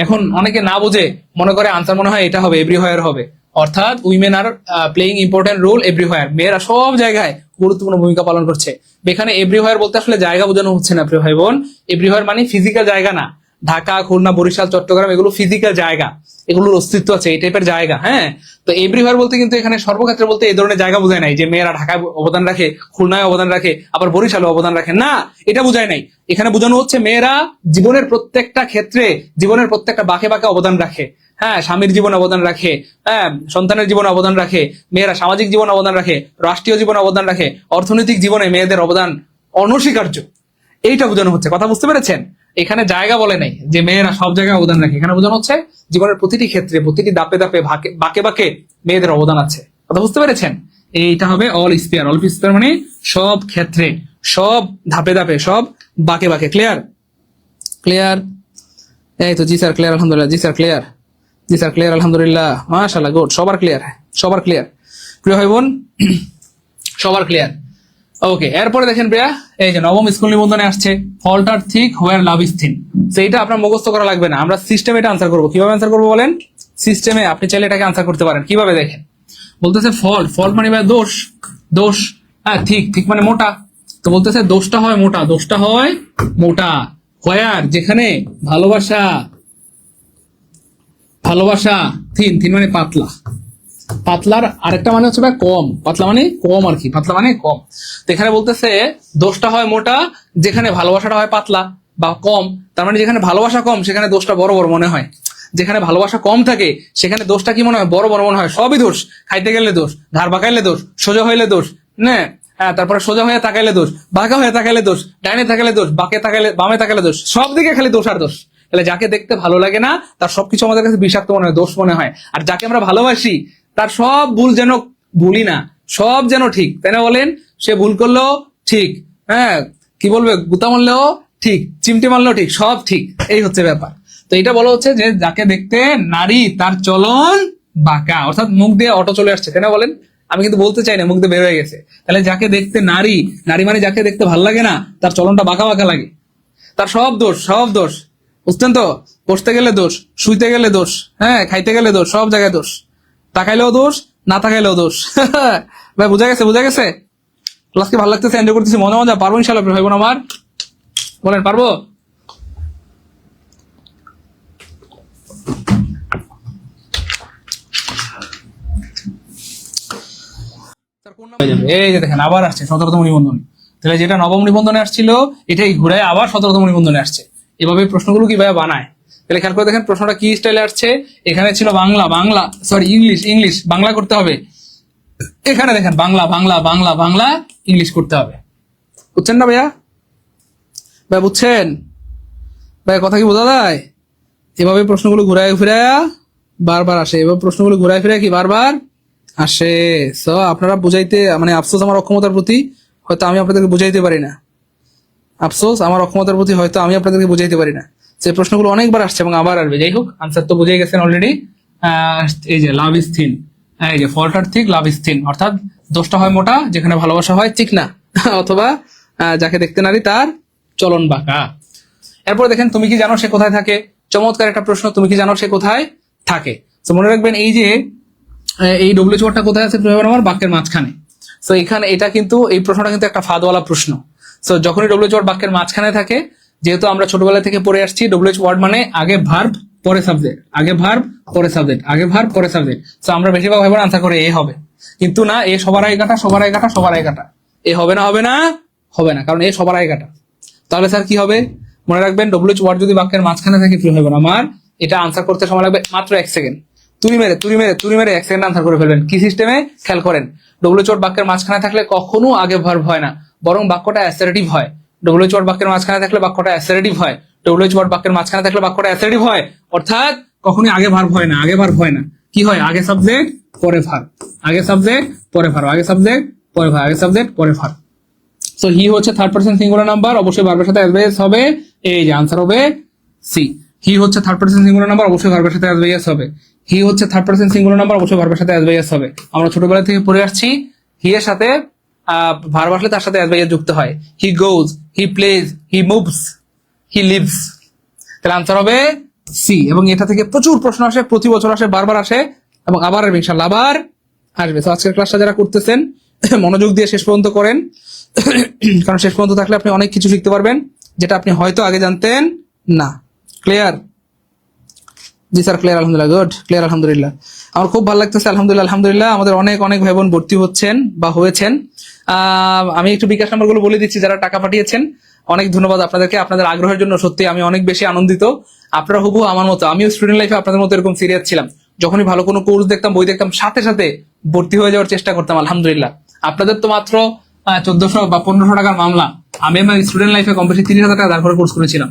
এখন অনেকে না বুঝে মনে করে আনসার মনে হয় এটা হবে, এভরিহোয়ার হবে। অর্থাৎ women are playing important role everywhere, মেয়েরা সব জায়গায় গুরুত্বপূর্ণ ভূমিকা পালন করছে। এখানে এভরিহোয়ার বলতে আসলে জায়গা বোঝানো হচ্ছে না প্রিয় ভাই বোন। এভরিহোয়ার মানে ফিজিক্যাল জায়গা না। ঢাকা, খুলনা, বরিশাল, চট্টগ্রাম এগুলো ফিজিক্যাল জায়গা, এগুলোর অস্তিত্ব আছে, এই টাইপের জায়গা। হ্যাঁ, তো এভরিহোয়ার বলতে কিন্তু এখানে সর্বক্ষেত্রে বলতে এই ধরনের জায়গা বোঝায় নাই যে মেয়েরা ঢাকায় অবদান রাখে, খুলনায় অবদান রাখে, আবার বরিশালে অবদান রাখে, না, এটা বোঝায় নাই। এখানে বোঝানো হচ্ছে মেয়েরা জীবনের প্রত্যেকটা ক্ষেত্রে, জীবনের প্রত্যেকটা বাঁকে বাঁকে অবদান রাখে। হ্যাঁ, স্বামীর জীবনে অবদান রাখে, হ্যাঁ, সন্তানের জীবনে অবদান রাখে, মেয়েরা সামাজিক জীবনে অবদান রাখে, রাষ্ট্রীয় জীবনে অবদান রাখে, অর্থনৈতিক জীবনে মেয়েদের অবদান অনস্বীকার্য। এইটা বোঝানো হচ্ছে, কথা বুঝতে পেরেছেন? এখানে জায়গা বলে নাই যে মেয়েরা সব জায়গায় অবদান রাখে, এখানে বোঝানো হচ্ছে জীবনের প্রতিটি ক্ষেত্রে, প্রতিটি দাপে দাপে, বাঁকে বাঁকে মেয়েদের অবদান আছে। কথা বুঝতে পেরেছেন? এইটা হবে অল স্পেয়ার। অল স্পেয়ার মানে সব ক্ষেত্রে, সব ধাপে ধাপে, সব বাঁকে বাঁকে। ক্লিয়ার? ক্লিয়ার? এই তো, জি স্যার ক্লিয়ার আলহামদুলিল্লাহ, জি স্যার ক্লিয়ার, জি স্যার ক্লিয়ার আলহামদুলিল্লাহ, মাশাআল্লাহ, গুড, সবার ক্লিয়ার, সবার ক্লিয়ার প্রিয় ভাই বোন, সবার ক্লিয়ার। ওকে, এরপরে দেখেন প্রিয়া, এই যে নবম স্কুল নিবন্ধনে আসছে fault are thick where love is thin. সেইটা আপনার মুখস্থ করা লাগবে না, আমরা সিস্টেমে এটা আনসার করবো। কিভাবে আনসার করবো বলেন? সিস্টেমে আপনি চাইলে এটাকে আনসার করতে পারেন। কিভাবে দেখেন, বলতেছে ফল্ট, ফল্ট মানে ভাই দোষ, দোষ। হ্যাঁ, ঠিক, ঠিক মানে মোটা। তো বলতেছে দোষটা হয় মোটা, দোষটা হয় মোটা। হোয়ার যেখানে, ভালোবাসা, ভালোবাসা, থিন, থিন মানে পাতলা। পাতলার আরেকটা মানে হচ্ছে ভাই কম, পাতলা মানে কম আর কি, পাতলা মানে কম। তো এখানে বলতেছে দোষটা হয় মোটা যেখানে ভালোবাসাটা হয় পাতলা বা কম। তার মানে যেখানে ভালোবাসা কম সেখানে দোষটা বড় বড় মনে হয়, যেখানে ভালোবাসা কম থাকে সেখানে দোষটা কি মনে হয়? বড় বড় মনে হয়। সবই দোষ, খাইতে গেলে দোষ, ঘাড় বাঁকাইলে দোষ, সোজা হইলে দোষ, হ্যাঁ, তারপরে সোজা হয়ে তাকাইলে দোষ, বাঁকা হয়ে তাকাইলে দোষ, ডাইনে তাকাইলে দোষ, বাঁকে তাকাইলে, বামে তাকাইলে দোষ, সব দিকে খালি দোষ আর দোষ। তাহলে যাকে দেখতে ভালো লাগে না তার সবকিছু আমাদের কাছে বিষাক্ত মনে হয়, দোষ মনে হয়। আর যাকে আমরা ভালোবাসি তার সব ভুল যেন ভুলই না, সব যেন ঠিক, তাই না বলেন? সে ভুল করলেও ঠিক, হ্যাঁ, কি বলবে, গুতা মারলেও ঠিক, চিমটি মারলেও ঠিক, সব ঠিক। এই হচ্ছে ব্যাপার। তো এটা বলা হচ্ছে যে যাকে দেখতে নারী তার চলন বাঁকা, অর্থাৎ মুখ দিয়ে অটো চলে আসছে, তাই না বলেন? আমি কিন্তু বলতে চাই না, মুখ দিয়ে বের হয়ে গেছে। তাহলে যাকে দেখতে নারী, নারী মানে যাকে দেখতে ভালো লাগে না, তার চলনটা বাঁকা বাঁকা লাগে, তার সব দোষ, সব দোষ। বুঝতেন তো? বসতে গেলে দোষ, শুইতে গেলে দোষ, হ্যাঁ, খাইতে গেলে দোষ, সব জায়গায় দোষ। তাকাইলেও দোষ, না তাকাইলেও দোষ। ভাই বুঝা গেছে? বুঝা গেছে? ক্লাসকে ভালো লাগতেছে, এনজয় করতেছি, মজা মজা। পারবো ইনশাল্লাহ ভাই বোন আমার? বলেন পারবো? এই যে দেখেন আবার আসছে 17তম নিবন্ধনে। তাহলে যেটা নবম নিবন্ধনে আসছিল এটাই ঘুরে আবার 17তম নিবন্ধনে আসছে। এভাবে প্রশ্নগুলো কি ভাইয়া বানায়? তাহলে খেয়াল করে দেখেন প্রশ্নটা কি স্টাইলে আসছে। এখানে ছিল Bangla, Bangla, sorry English, English, Bangla করতে হবে। এখানে দেখেন বাংলা, বাংলা, বাংলা, বাংলা, ইংলিশ করতে হবে। বুঝছেন না ভাইয়া? ভাই বুঝছেন? ভাই কথা কি বোঝা যায়? এভাবে প্রশ্নগুলো ঘুরায় ফিরায়া বারবার আসে, এবার প্রশ্নগুলো ঘুরায় ফিরে কি বারবার আসে। সো আপনারা বুঝাইতে মানে আফসোস আমার অক্ষমতার প্রতি, হয়তো আমি আপনাদেরকে বুঝাইতে পারি না। আফসোস আমার অক্ষমতার প্রতি, হয়তো আমি আপনাদেরকে বুঝাইতে পারি না। যে প্রশ্নগুলো অনেকবার আসছে এবং আবার আসবে, যাই হোক আনসার তো বুঝেই গেছেন অলরেডি। এই যে লাভ ইজ থিন, এই যে fault are thick, love is thin, অর্থাৎ দোষটা হয় মোটা যেখানে ভালোবাসা হয় চিকনা, অথবা যাকে দেখতে নারী তার চলন বাঁকা। এরপরে দেখেন তুমি কি জানো সে কোথায় থাকে, চমৎকার একটা প্রশ্ন, তুমি কি জানো সে কোথায় থাকে। তো মনে রাখবেন এই যে এই ডব্লিউ ওয়ার্ডটা কোথায় আছে আমার বাক্যের মাঝখানে। তো এখানে এটা কিন্তু এই প্রশ্নটা কিন্তু একটা ফাঁদওয়ালা প্রশ্ন। তো যখনই ডব্লিউ ওয়ার্ড বাক্যের মাঝখানে থাকে, যেহেতু আমরা ছোটবেলা থেকে পড়ে আসছি ডব্লিউ ওয়ার্ড মানে আগে ভার্ব পরে সাবজেক্ট, আগে ভার্ব পরে সাবজেক্ট, আগে ভার্ব পরে সাবজেক্ট। তো আমরা বেশিরভাগ ভাবে আনসার করে এ হবে, কিন্তু না, এ সবার আগে কাটা, সবার আগে কাটা, সবার আগে কাটা। এ হবে না, হবে না, হবে না, কারণ এ সবার আগে কাটা। তাহলে স্যার কি হবে, মনে রাখবেন ডব্লিউ ওয়ার্ড যদি বাক্যের মাঝখানে থাকে কি হবে না আমার, এটা আনসার করতে সময় লাগবে মাত্র 1 সেকেন্ড। তুড়ি মেরে 1 সেকেন্ড আনসার করে ফেলবেন। কি সিস্টেমে খেয়াল করেন, ডব্লিউ ওয়ার্ড বাক্যের মাঝখানে থাকলে কখনো আগে ভার্ব হয় না, বরং বাক্যটা অ্যাসার্টিভ হয়। ডব্লিউ ওয়ার্ড বাক্যের মাঝখানে থাকলে বাক্যটা অ্যাসার্টিভ হয়, ডব্লিউ ওয়ার্ড বাক্যের মাঝখানে থাকলে বাক্যটা অ্যাসার্টিভ হয়, অর্থাৎ কখনোই আগে ভার্ব হয় না, আগে ভার্ব হয় না। কি হয়, আগে সাবজেক্ট পরে ভার্ব, আগে সাবজেক্ট পরে ভার্ব, আগে সাবজেক্ট পরে ভার্ব, আগে সাবজেক্ট পরে ভার্ব। সো হি হচ্ছে থার্ড পারসন সিঙ্গুলার নাম্বার, অবশ্যই ভার্বের সাথে অ্যাস হবে, এই যে আনসার হবে সি। হি হচ্ছে থার্ড পারসন সিঙ্গুলার নাম্বার, অবশ্যই ভার্বের সাথে অ্যাস হবে। হি হচ্ছে থার্ড পারসন সিঙ্গুলার নাম্বার, অবশ্যই ভার্বের সাথে অ্যাস হবে। আমরা ছোটবেলা থেকে পড়ে আসছি হি এর সাথে ভার্ব আসলে তার সাথে অ্যাস যুক্ত হয়। He goes, he plays, he moves, he lives. তাহলে আনসার হবে সি। এবং এটা থেকে প্রচুর প্রশ্ন আসে, প্রতি বছর আসে, বারবার আসে, এবং আবার ইনশাআল্লাহ আবার আসবে। তো আজকের ক্লাসটা যারা করতেছেন মনোযোগ দিয়ে শেষ পর্যন্ত করেন, কারণ শেষ পর্যন্ত থাকলে আপনি অনেক কিছু শিখতে পারবেন যেটা আপনি হয়তো আগে জানতেন না। ক্লিয়ার? জি স্যার ক্লিয়ার, আলহামদুলিল্লাহ, গুড, ক্লিয়ার আলহামদুলিল্লাহ। আমার খুব ভালো লাগতেছে, আলহামদুলিল্লাহ আলহামদুলিল্লাহ। আমাদের অনেক অনেক ভাই বোন ভর্তি হচ্ছেন বা হয়েছেন। আমি একটু বিকাশ নাম্বারগুলো বলে দিচ্ছি যারা টাকা পাঠিয়েছেন, অনেক ধন্যবাদ আপনাদেরকে, আপনাদের আগ্রহের জন্য সত্যি আমি অনেক বেশি আনন্দিত। আপনারা হুবহু আমার মতো, আমিও স্টুডেন্ট লাইফে আপনাদের মতো এরকম সিরিয়াস ছিলাম, যখনই ভালো কোনো কোর্স দেখতাম, বই দেখতাম, সাথে সাথে ভর্তি হয়ে যাওয়ার চেষ্টা করতাম। আলহামদুলিল্লাহ আপনাদের তো মাত্র 1400 বা 1500 টাকার মামলা। আমি আমার স্টুডেন্ট লাইফে কম বেশি 30,000 টাকা দাঁড় করে কোর্স করেছিলাম।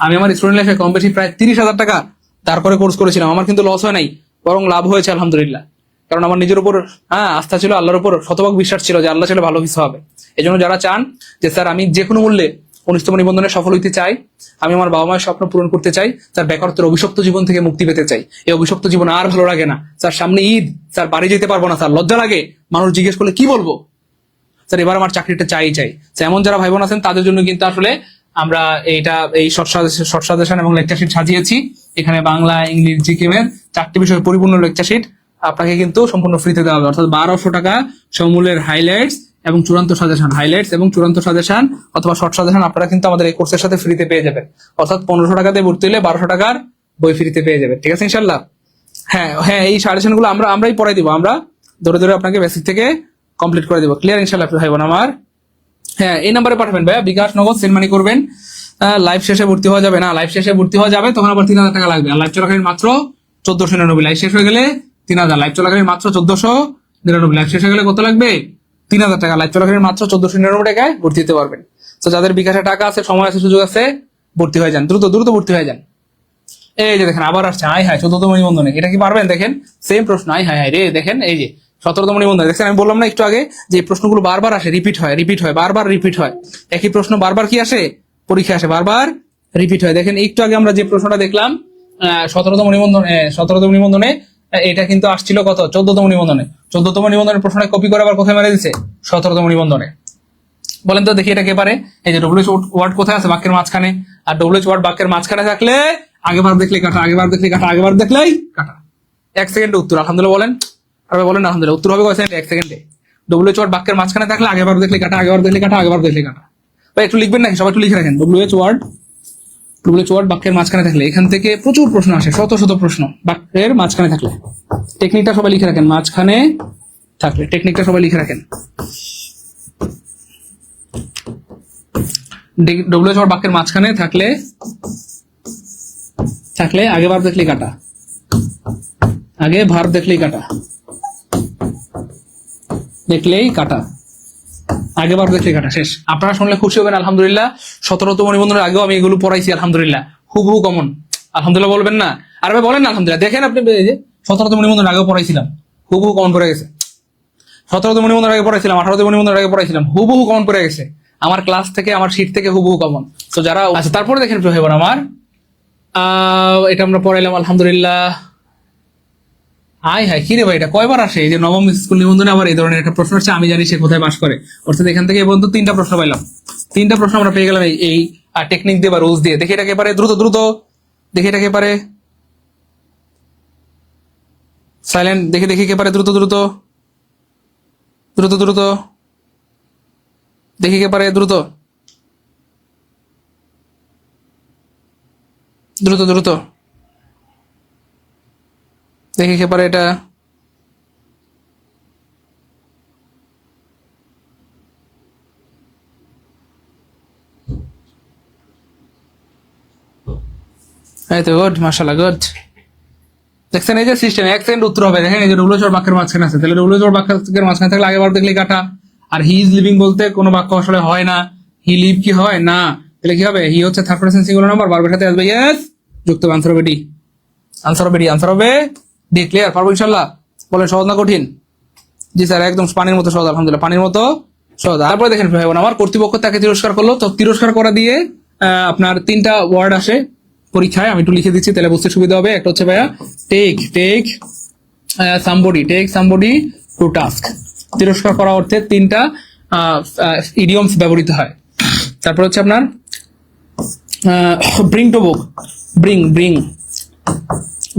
আমি আমার স্টুডেন্ট লাইফে কম বেশি প্রায় 30,000 টাকা দাঁড় করে কোর্স করেছিলাম। আমার কিন্তু লস হয় নাই, বরং লাভ হয়েছে আলহামদুলিল্লাহ। কারণ আমার নিজের উপর আস্থা ছিল, আল্লাহর উপর শতভাগ বিশ্বাস ছিল যে আল্লাহ ছেলে ভালো কিছু হবে। এই জন্য যারা চান যে স্যার আমি যে কোনো মূল্যে 19তম নিবন্ধনে সফল হইতে চাই, আমি আমার বাবা মায়ের স্বপ্ন পূরণ করতে চাই, স্যার বেকারত্বের অভিশপ্ত জীবন থেকে মুক্তি পেতে চাই, এই অভিশপ্ত জীবন আর ভালো লাগে না স্যার, সামনে ঈদ, স্যার বাড়ি যেতে পারবো না স্যার, লজ্জা লাগে, মানুষ জিজ্ঞেস করলে কি বলবো স্যার, এবার আমার চাকরিটা চাই। এমন যারা ভাই বোন আছেন তাদের জন্য কিন্তু আসলে আমরা এই শর্ট সাজেশন এবং লেকচার শিট সাজিয়েছি। এখানে বাংলা, ইংলিশ, জিকে এর 4টি বিষয়ে পরিপূর্ণ লেকচার শিট আপনাকে কিন্তু সম্পূর্ণ ফ্রিতে দেওয়া হবে, অর্থাৎ 1200 টাকা সমূলের হাইলাইটস এবং চূড়ান্ত সাজেশন, হাইলাইটস এবং চূড়ান্ত সাজেশন অথবা শর্ট সাজেশন আপনারা কিন্তু আমাদের এই কোর্সের সাথে ফ্রিতে পেয়ে যাবেন। অর্থাৎ 1500 টাকাতে ভর্তি হলে 1200 টাকার বই ফ্রিতে পেয়ে যাবেন। ঠিক আছে ইনশাল্লাহ? হ্যাঁ হ্যাঁ, এই সাজেশন গুলো আমরাই পড়াই দিব, আমরা ধরে ধরে আপনাকে বেসিক থেকে কমপ্লিট করে দিব। ক্লিয়ার ইনশাল্লাহ ভাই বোন আমার? হ্যাঁ, এই নাম্বারে পাঠাবেন ভাইয়া, বিকাশ নগদ সেন্ড মানি করবেন। লাইভ শেষে ভর্তি হওয়া যাবে না, লাইভ শেষে ভর্তি হওয়া যাবে তখন আবার 3000 টাকা লাগবে। আর লাইভ চলাকালীন মাত্র 1499, লাইভ শেষ হয়ে গেলে 3000, লাইভ চলাকালীন মাত্র 1499, লাইভ শেষ হয়ে গেলে কত লাগবে? 3000 টাকা। লাইভ চলাকালীন মাত্র 1499 টাকায় ভর্তি হতে পারবেন। তো যাদের বিকাশে টাকা আছে, সময় আছে, সুযোগ আছে, ভর্তি হয়ে যান, দ্রুত দ্রুত ভর্তি হয়ে যান। এই যে দেখেন আবার আসছে, আয় হায় 14তম নিবন্ধনে, এটা কি পারবেন? দেখেন সেম প্রশ্ন, আয় হায় হায় রে, দেখেন এই যে 17তম নিবন্ধনে দেখছেন, আমি বললাম না একটু আগে যে প্রশ্নগুলো বারবার আসে, রিপিট হয়, বারবার রিপিট হয়। একই প্রশ্ন বারবার কি আসে, পরীক্ষা আসে, বারবার রিপিট হয়। দেখেন একটু আগে আমরা যে প্রশ্নটা দেখলাম 17তম নিবন্ধনে, এটা কিন্তু আসছিল কত? 14তম নিবন্ধনে। 14তম নিবন্ধনের প্রশ্নটা কপি করে আবার কোথায় মেরে দিচ্ছে? 17তম নিবন্ধনে। বলেন তো দেখি এটা কে পারে? এই যে ডব্লিউ ওয়ার্ড কোথায় আছে? বাক্যের মাঝখানে। আর ডব্লিউ ওয়ার্ড বাক্যের মাঝখানে থাকলে আগেবার দেখলে কাটা, আগেবার দেখলে কাটা, আগেবার দেখলেই কাটা। 1 সেকেন্ডে উত্তর। আলহামদুলিল্লাহ বলেন, আর বলেন আলহামদুলিল্লাহ। উত্তর হবে কয় সেকেন্ডে? 1 সেকেন্ডে। ডব্লিউ ওয়ার্ড বাক্যের মাঝখানে থাকলে আগেবার দেখলে কাটা, আগেবার দেখলে কাটা, আগেবার দেখলে কাটা। ভাই একটু লিখবেন নাকি? সবাই একটু লিখে রাখেন। ডব্লিউ ওয়ার্ড বাক্যের মাঝখানে থাকলে এখান থেকে প্রচুর প্রশ্ন আসে, শত শত প্রশ্ন বাক্যের মাঝখানে থাকলে। টেকনিকটা সবাই লিখে রাখেন, মাঝখানে থাকলে টেকনিকটা সবাই লিখে রাখেন। ডব্লিউ ওয়ার্ড বাক্যের মাঝখানে থাকলে আগে ভার্ব দেখলেই কাটা, আগে ভার্ব দেখলেই কাটা, আগে ভার্ব দেখলেই কাটা, শেষ। আপনারা শুনলে খুশি হবেন আলহামদুলিল্লাহ। 17তম নিবন্ধনের আগেও আমি এগুলো পড়াইছি আলহামদুলিল্লাহ, হুবহু কমন। আলহামদুলিল্লাহ বলবেন না? আর ভাই বলেন না আলহামদুলিল্লাহ। দেখেন আপনি এই যে 17তম নিবন্ধন আগেও পড়াইছিলাম, হুবহু কমন পড়ে গেছে। 17তম নিবন্ধন আগে পড়াইছিলাম, 18তম নিবন্ধন আগে পড়াইছিলাম, হুবহু কমন পড়ে গেছে আমার ক্লাস থেকে, আমার শীট থেকে হুবহু কমন। তো যারা আচ্ছা, তারপরে দেখেন প্রিয় ভাই বোন আমার, এটা আমরা পড়াইলাম আলহামদুলিল্লাহ। হাই কি রে ভাই, এটা কয়বার আসে? এই যে নবম স্কুল নিবন্ধনে আবার এই ধরনের একটা প্রশ্ন আসছে, আমি জানি সে কোথায় বাস করে। অর্থাৎ এখান থেকে এই পর্যন্ত 3টা প্রশ্ন পাইলাম, 3টা প্রশ্ন আমরা পেয়ে গেলাম এই টেকনিক দিয়ে বা রুলস দিয়ে। দেখি এটাকে পারে দ্রুত দ্রুত, দেখি এটাকে পারে সাইলেন্ট, দেখি কে পারে দ্রুত দ্রুত দ্রুত দ্রুত, দেখি কে পারে দ্রুত দ্রুত দ্রুত, দেখি কে পারে এটা। এই তো গুড, মাশাআল্লাহ গুড। দেখছেন এই যে সিস্টেম, এক সেকেন্ড উত্তর হবে। দেখেন এই যে ডব্লিউ বাক্যের মাঝখানে আছে, তাহলে ডব্লিউ বাক্যের মাঝখানে থাকলে আগেবার দেখলে কাটা। আর হি ইজ লিভিং বলতে কোনো বাক্য আসলে হয় না, হি লিভ কি হয় না, তাহলে কি হবে? হি হচ্ছে থার্ড পারসন সিঙ্গুলার নাম্বার, ভার্বের সাথে আসবে ইয়েস, যুক্ত আনসার হবে ডি, আনসার হবে ডি, আনসার হবে ডি। ক্লিয়ার? পারবো ইনশাআল্লাহ? বলেন সহজ না কঠিন? জি স্যার, একদম পানির মতো সহজ, আলহামদুলিল্লাহ পানির মতো সহজ। তারপরে দেখেন ভাই বোন আমার, কর্তৃপক্ষ তাকে তিরস্কার করলো। তো তিরস্কার করা দিয়ে আপনার 3টা ওয়ার্ড আসে পরীক্ষায়, আমি একটু লিখে দিচ্ছি তাহলে বুঝতে সুবিধা হবে। একটা হচ্ছে ভাইয়া টেক সামবডি টু টাস্ক। তিরস্কার করা অর্থে 3টা ইডিয়মস ব্যবহৃত হয়। তারপর হচ্ছে আপনার bring to book,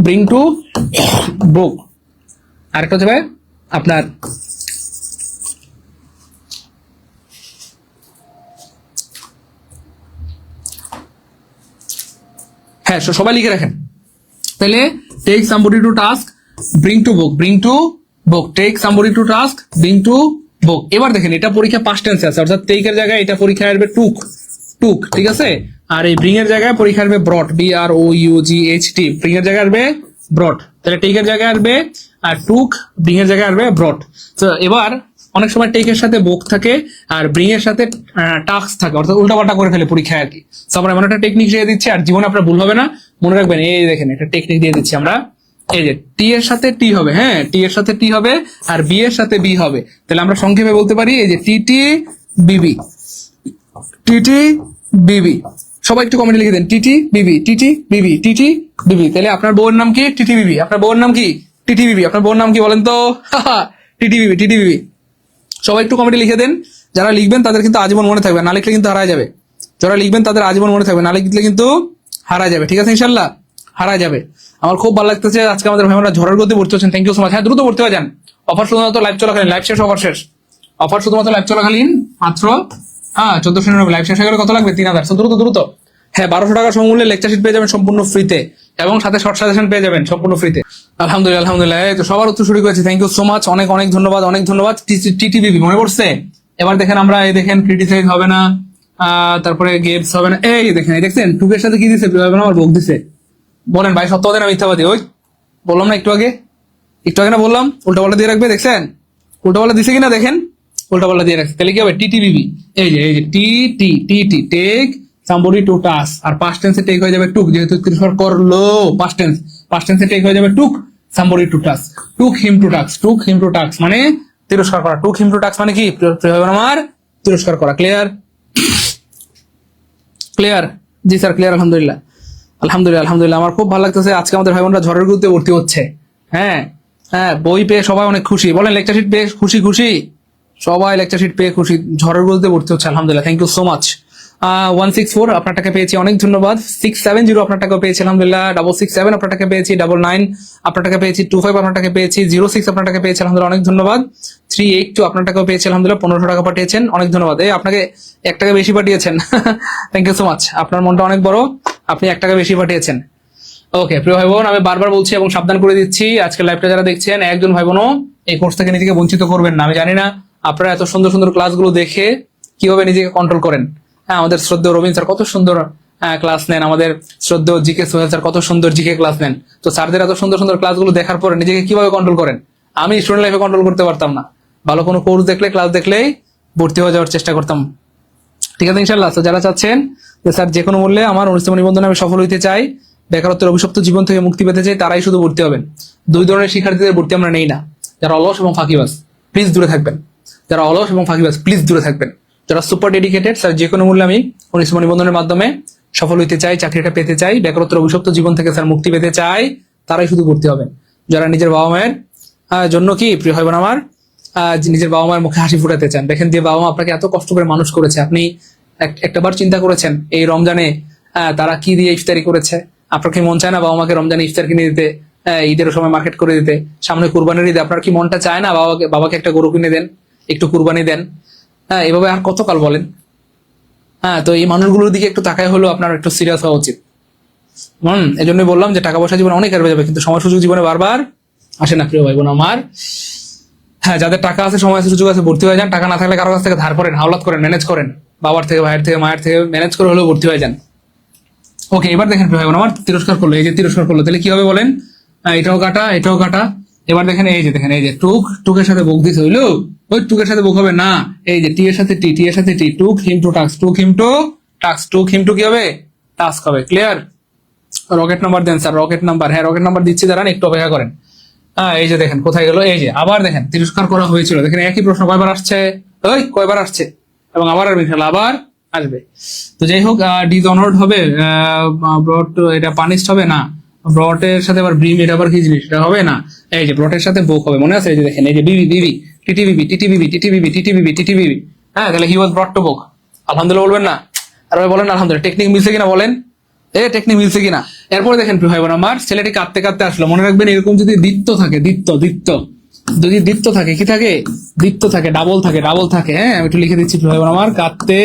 bring to book. আরেকটা হচ্ছে ভাই আপনার হ্যাঁ, সবাই লিখে রাখেন তাহলে। Take somebody to task, bring to book, take somebody to task, bring to book. এবার দেখেন এটা পরীক্ষা পাস্ট টেন্সে আছে, অর্থাৎ টেকের জায়গায় এটা পরীক্ষা আসবে টুক, ঠিক আছে। আর এই ব্রিং এর জায়গায় পরীক্ষা আসবে ব্রট, BROUGHT, ব্রিং এর জায়গায় আসবে ব্রট। তাহলে টেকের জায়গায় আসবে আর টুক, ব্রিং এর জায়গায় আসবে ব্রট। তো এবার অনেক সময় টেকের সাথে বুক থাকে আর ব্রিং এর সাথে টাস্ক থাকে, অর্থাৎ উল্টাপাল্টা করে ফেলে পরীক্ষায় আর কি। তো আমরা এমন একটা টেকনিক দিয়ে দিচ্ছি, আর জীবনে আপনার ভুল হবে না, মনে রাখবেন। এই দেখেন একটা টেকনিক দিয়ে দিচ্ছি আমরা, এই যে টি এর সাথে টি হবে, হ্যাঁ টি এর সাথে টি হবে আর বি এর সাথে বি হবে। তাহলে আমরা সংক্ষেপে বলতে পারি এই যে টিটি বিবি, সবাই একটু কমেন্টে লিখে দেন টিটি বিবি। তাহলে আপনার বউয়ের নাম কি? টিটি বিবি। আপনার বউয়ের নাম কি? টিটি বিবি। আপনার বউয়ের নাম কি বলেন তো? টিটি বিবি। সবাই একটু কমেন্টে লিখে দেন। যারা লিখবেন তাদের কিন্তু আজীবন মনে থাকবে, না লিখলে কিন্তু হারায় যাবে। যারা লিখবেন তাদের আজীবন মনে থাকবে, না লিখলে কিন্তু হারায় যাবে। ঠিক আছে ইনশাল্লাহ? হারায় যাবে। আমার খুব ভালো লাগতেছে আজকে আমাদের ভাইরা ঝড়ের গতি ভর্তি হচ্ছেন, থ্যাংক ইউ সো মাচ। হ্যাঁ দ্রুত ভর্তি হয়ে যান, অফার শুধুমাত্র লাইভ চলাকালীন, লাইভ শেষ অফার শেষ, অফার শুধুমাত্র লাইভ চলাকালীন মাত্র 1499, লাইভ শেষ হয়ে গেলে কত লাগবে? 3000। দ্রুত। হ্যাঁ 1200 টাকা সমমূল্যে লেকচার শিট পেয়ে যাবেন সম্পূর্ণ ফ্রিতে, এবং সাথে শর্ট সাজেশন পেয়ে যাবেন সম্পূর্ণ ফ্রিতে। আলহামদুলিল্লাহ। এই তো সবার উত্তর শুরু করেছি, থ্যাংক ইউ সো মাচ, অনেক ধন্যবাদ। টিটিবিবি মনে পড়ছে? এবার দেখেন আমরা এই দেখেন ক্রিটিসাইজ হবে না, তারপরে গেমস হবে না। এই দেখেন, এই দেখছেন টুকের সাথে কি দিছে? আমার বুক দিছে। বলেন ভাই সত্য না মিথ্যাবাদী? ওই বললাম না একটু আগে না বললাম উল্টাপাল্টা দিয়ে রাখবে, দেখছেন উল্টাপাল্টা দিছে কিনা? দেখেন উল্টাপাল্টা দিয়ে রাখছে, তাহলে কি হবে? টিটিবিবি। এই যে T take somebody to task, আর পাস্ট টেন্সে টেক হয়ে যাবে টুক, যেহেতু তিরস্কার করলো পাস্ট টেন্সে টেক হয়ে যাবে took somebody to task, took him to task মানে তিরস্কার করা। টুক হিম টু টাস্ক মানে কি আমার? তিরস্কার করা। ক্লিয়ার? জি স্যার ক্লিয়ার। আলহামদুলিল্লাহ। আমার খুব ভালো লাগতেছে আজকে আমাদের ভাই বোনরা ঝড়ের গতিতে ভর্তি হচ্ছে। হ্যাঁ, বই পেয়ে সবাই অনেক খুশি। বলেন লেকচার শিট পেয়ে খুশি, সবাই লেকচার শিট পেয়ে খুশি, ঝড়ের গতিতে ভর্তি হচ্ছে। আলহামদুলিল্লাহ, থ্যাংক ইউ সো মাচ। 164 আপনার টাকা পেয়েছি, অনেক ধন্যবাদ। 670 আপনার টাকা পেয়েছি, আলহামদুলিল্লাহ। 667 আপনার টাকা পেয়েছি, 99 আপনার টাকা পেয়েছি, 25 আপনার টাকা পেয়েছি, 06 আপনার টাকা পেয়েছি, আলহামদুলিল্লাহ অনেক ধন্যবাদ। 382 আপনার টাকা পেয়েছি, আলহামদুলিল্লাহ 1500 টাকা পাঠিয়েছেন, অনেক ধন্যবাদ। এই আপনাকে 1 টাকা বেশি পাঠিয়েছেন, থ্যাংক ইউ সো মাচ। আপনার মনটা অনেক বড়, আপনি 1 টাকা বেশি পাঠিয়েছেন। ওকে প্রিয় ভাই বোন, আমি বারবার বলছি এবং সাবধান করে দিচ্ছি, আজকে লাইভটা যারা দেখছেন একজন ভাই বোনও এই কোর্স থেকে নিজেকে বঞ্চিত করবেন না। আমি জানি না আপনারা এত সুন্দর ক্লাসগুলো দেখে কিভাবে নিজেকে কন্ট্রোল করেন। হ্যাঁ, আমাদের শ্রদ্ধেয় রবীন্দ্র স্যার কত সুন্দর ক্লাস নেন, আমাদের শ্রদ্ধেয় জিকে সোহেল স্যার কত সুন্দর জিকে ক্লাস নেন। তো স্যারদের এত সুন্দর ক্লাসগুলো দেখার পরে নিজেকে কিভাবে কন্ট্রোল করেন? আমি স্টুডেন্ট লাইফে কন্ট্রোল করতে পারতাম না। ভালো কোনো কোর্স দেখলে, ক্লাস দেখলেই ভর্তি হয়ে যাওয়ার চেষ্টা করতাম। ঠিক আছে ইনশাল্লাহ। তো যারা চাচ্ছেন যে স্যার যে কোনো মূল্যে আমার 19তম নিবন্ধনে আমি সফল হইতে চাই, বেকারত্বের অভিশপ্ত জীবন থেকে মুক্তি পেতে চাই তারাই শুধু ভর্তি হবেন। দুই ধরনের শিক্ষার্থীদের ভর্তি আমরা নেই না, যারা অলস এবং ফাঁকিবাজ প্লিজ দূরে থাকবেন, যারা অলস এবং ফাঁকিবাজ প্লিজ দূরে থাকবেন। যারা সুপার ডেডিকেটেড, স্যার যে কোনো মূল্যে আমি 19 নিবন্ধনের মাধ্যমে সফল হইতে চাই, চাকরিটা পেতে চাই, বেকারত্বের অভিশপ্ত জীবন থেকে স্যার মুক্তি পেতে চাই, তারাই শুধু ভর্তি হবেন। যারা নিজের বাবা মায়ের জন্য কি প্রিয় ভাই বোন আমার, নিজের বাবা মায়ের মুখে হাসি ফুটাতে চান, দেখেন যে বাবা মা আপনাকে এত কষ্ট করে মানুষ করেছে, আপনি একটাবার চিন্তা করেছেন এই রমজানে তারা কি দিয়ে ইফতারি করেছে? আপনার কি মন চায় না বাবা মাকে রমজানে ইফতার কিনে দিতে, ঈদের সময় মার্কেট করে দিতে, সামনে কুরবানির ঈদে আপনার কি মনটা চায় না বাবাকে একটা গরু কিনে দেন, একটু কুরবানি দেন? এভাবে আর কতকাল বলেন? তো এই মানুষগুলোর দিকে একটু তাকায় হলো আপনার একটু সিরিয়াস হওয়া উচিত। এই জন্যই বললাম যে টাকা পয়সা জীবনে অনেক হারবে যাবে, কিন্তু সময় সুযোগ জীবনে বারবার আসে না প্রিয় ভাই বোন আমার। হ্যাঁ, যাদের টাকা আছে, সময় আছে, সুযোগ আছে, ভর্তি হয়ে যান। টাকা না থাকলে কারো কাছ থেকে ধার করেন, হাওলাত করেন, ম্যানেজ করেন, বাবার থেকে, ভাইয়ের থেকে, মায়ের থেকে ম্যানেজ করে হলেও ভর্তি হয়ে যান। ওকে, এবার দেখেন প্রিয় ভাই বোন আমার, তিরস্কার করলো, এই যে তিরস্কার করলো, তাহলে কি হবে বলেন? এটাও কাটা, এটাও কাটা। এবার দেখেন এই যে দেখেন এই যে টুকের সাথে বুক দিতে হইলো, ওই টুকের সাথে বুক হবে না, এই যে টি এর সাথে টি, টি এর সাথে T, took him to task, took him to task, took him to কি হবে? টাস্ক হবে। ক্লিয়ার? রকেট নাম্বার দেন স্যার, রকেট নাম্বার। হ্যাঁ, রকেট নাম্বার দিচ্ছি, দাঁড়ান একটু অপেক্ষা করেন। এই যে দেখেন কোথায় গেল, এই যে আবার দেখেন তিরস্কার করা হয়েছিল, দেখেন একই প্রশ্ন কয়বার আসছে, ওই কয়বার আসছে, এবং আবার আবার আসবে। তো যাই হোক, ডিজ অনার্ড হবে, ব্রট এটা পানিশড হবে না, ব্রটের সাথে আবার ব্রিম, এটা আবার কি জিনিস, এটা হবে না। এই যে ব্রটের সাথে বোক হবে, মনে আছে? এই যে দেখেন এই যে বিবি বিবি, টিটিবিবি টিটিবিবি টিটিবিবি টিটিবিবি টিটিবিবি। হ্যাঁ, তাহলে হি ওয়াজ ব্রট টু বোক। আলহামদুলিল্লাহ বলবেন না? আর বলেন আলহামদুলিল্লাহ। টেকনিক মিলছে কিনা বলেন, টেকনিক মিলছে কিনা? এরপরে দেখেন ভাই বোন আমার, ছেলেটি কাঁদতে কাঁদতে আসলো। মনে রাখবেন এরকম যদি দ্বিত্ব থাকে, যদি দ্বিত্ব থাকে, কি থাকে? দ্বিত্ব থাকে, ডাবল থাকে, ডাবল থাকে। হ্যাঁ, আমি একটু লিখে দিচ্ছি ভাই বোন আমার, কাঁদতে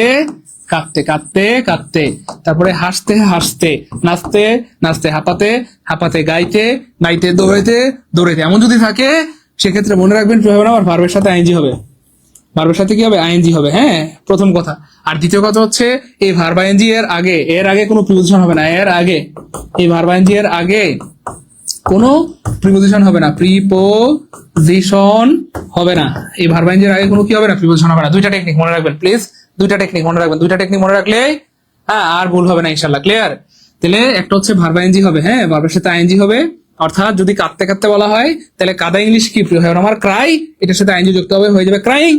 কাঁদতে কাঁদতে কাঁদতে, তারপরে হাসতে হাসতে, নাচতে নাচতে, হাঁপাতে হাঁপাতে, গাইতে গাইতে, দৌড়াইতে দৌড়াইতে, এমন যদি থাকে সেক্ষেত্রে মনে রাখবেন ভাই বোন আমার, ভার্বের সাথে আইএনজি হবে। ভার্বের সাথে কি হবে? আইএনজি হবে। হ্যাঁ, প্রথম কথা। আর দ্বিতীয় কথা হচ্ছে, এই ভার্ব আইএনজি এর আগে কোনো প্রিপোজিশন হবে না। এর আগে এই ভার্ব আইএনজি এর আগে কোনো প্রিপোজিশন হবে না, প্রিপোজিশন হবে না। এই ভার্ব আইএনজি এর আগে কোনো কি হবে না? প্রিপোজিশন হবে না। দুইটা টেকনিক মনে রাখবেন প্লিজ, দুইটা টেকনিক মনে রাখবেন। দুইটা টেকনিক মনে রাখলে আর ভুল হবে না ইনশাআল্লাহ। ক্লিয়ার? তাহলে একটা হচ্ছে ভার্ব আইএনজি হবে, হ্যাঁ, ভার্বের সাথে আইএনজি হবে। অর্থাৎ যদি কাঁদতে কাঁদতে বলা হয়, তাহলে কাদা ইংলিশ কি প্রিয় হয় আমার? ক্রাই। এটার সাথে আইএনজি যুক্ত হবে, হয়ে যাবে ক্রাইং।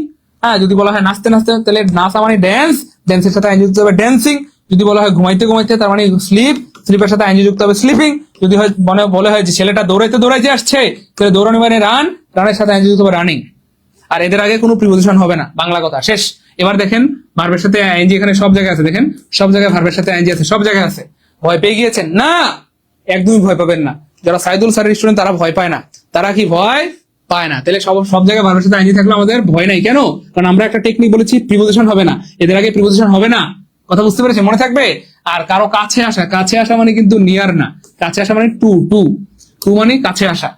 যদি বলা হয় নাচতে নাচতে, তাহলে নাচা মানে ড্যান্স, ড্যান্সের সাথে আইএনজি যুক্ত হবে ড্যান্সিং। যদি বলা হয় ঘুমাইতে ঘুমাইতে, তার মানে স্লিপ, স্লিপের সাথে আইএনজি যুক্ত হবে স্লিপিং। যদি হয় বলে হয় যে ছেলেটা দৌড়াইতে দৌড়াইতে আসছে, তাহলে দৌড়ানো মানে রান, রানের সাথে আইএনজি যুক্ত হবে রানিং। আর এদের আগে কোনো প্রিপোজিশন হবে না, বাংলা কথা শেষ। এবার দেখেন ভার্বের সাথে আইএনজি এখানে সব জায়গায় আছে, দেখেন সব জায়গায় ভার্বের সাথে আইএনজি আছে, সব জায়গায় আছে। ভয় পেয়ে গিয়েছেন? না, একদমই ভয় পাবেন না। যারা সাইদুল স্যারের স্টুডেন্ট তারা ভয় পায় না, তারা কি ভয় পায় না? তাহলে সব জায়গায় ভার্বের সাথে আইএনজি থাকলে আমাদের ভয় নাই। কেন? কারণ আমরা একটা টেকনিক বলেছি, প্রিপোজিশন হবে না, এদের আগে প্রিপোজিশন হবে না। কথা বুঝতে পেরেছেন? মনে থাকবে। আর কারো কাছে আসা, কাছে আসা মানে কিন্তু নিয়ার না, কাছে আসা মানে টু, টু টু মানে কাছে আসা।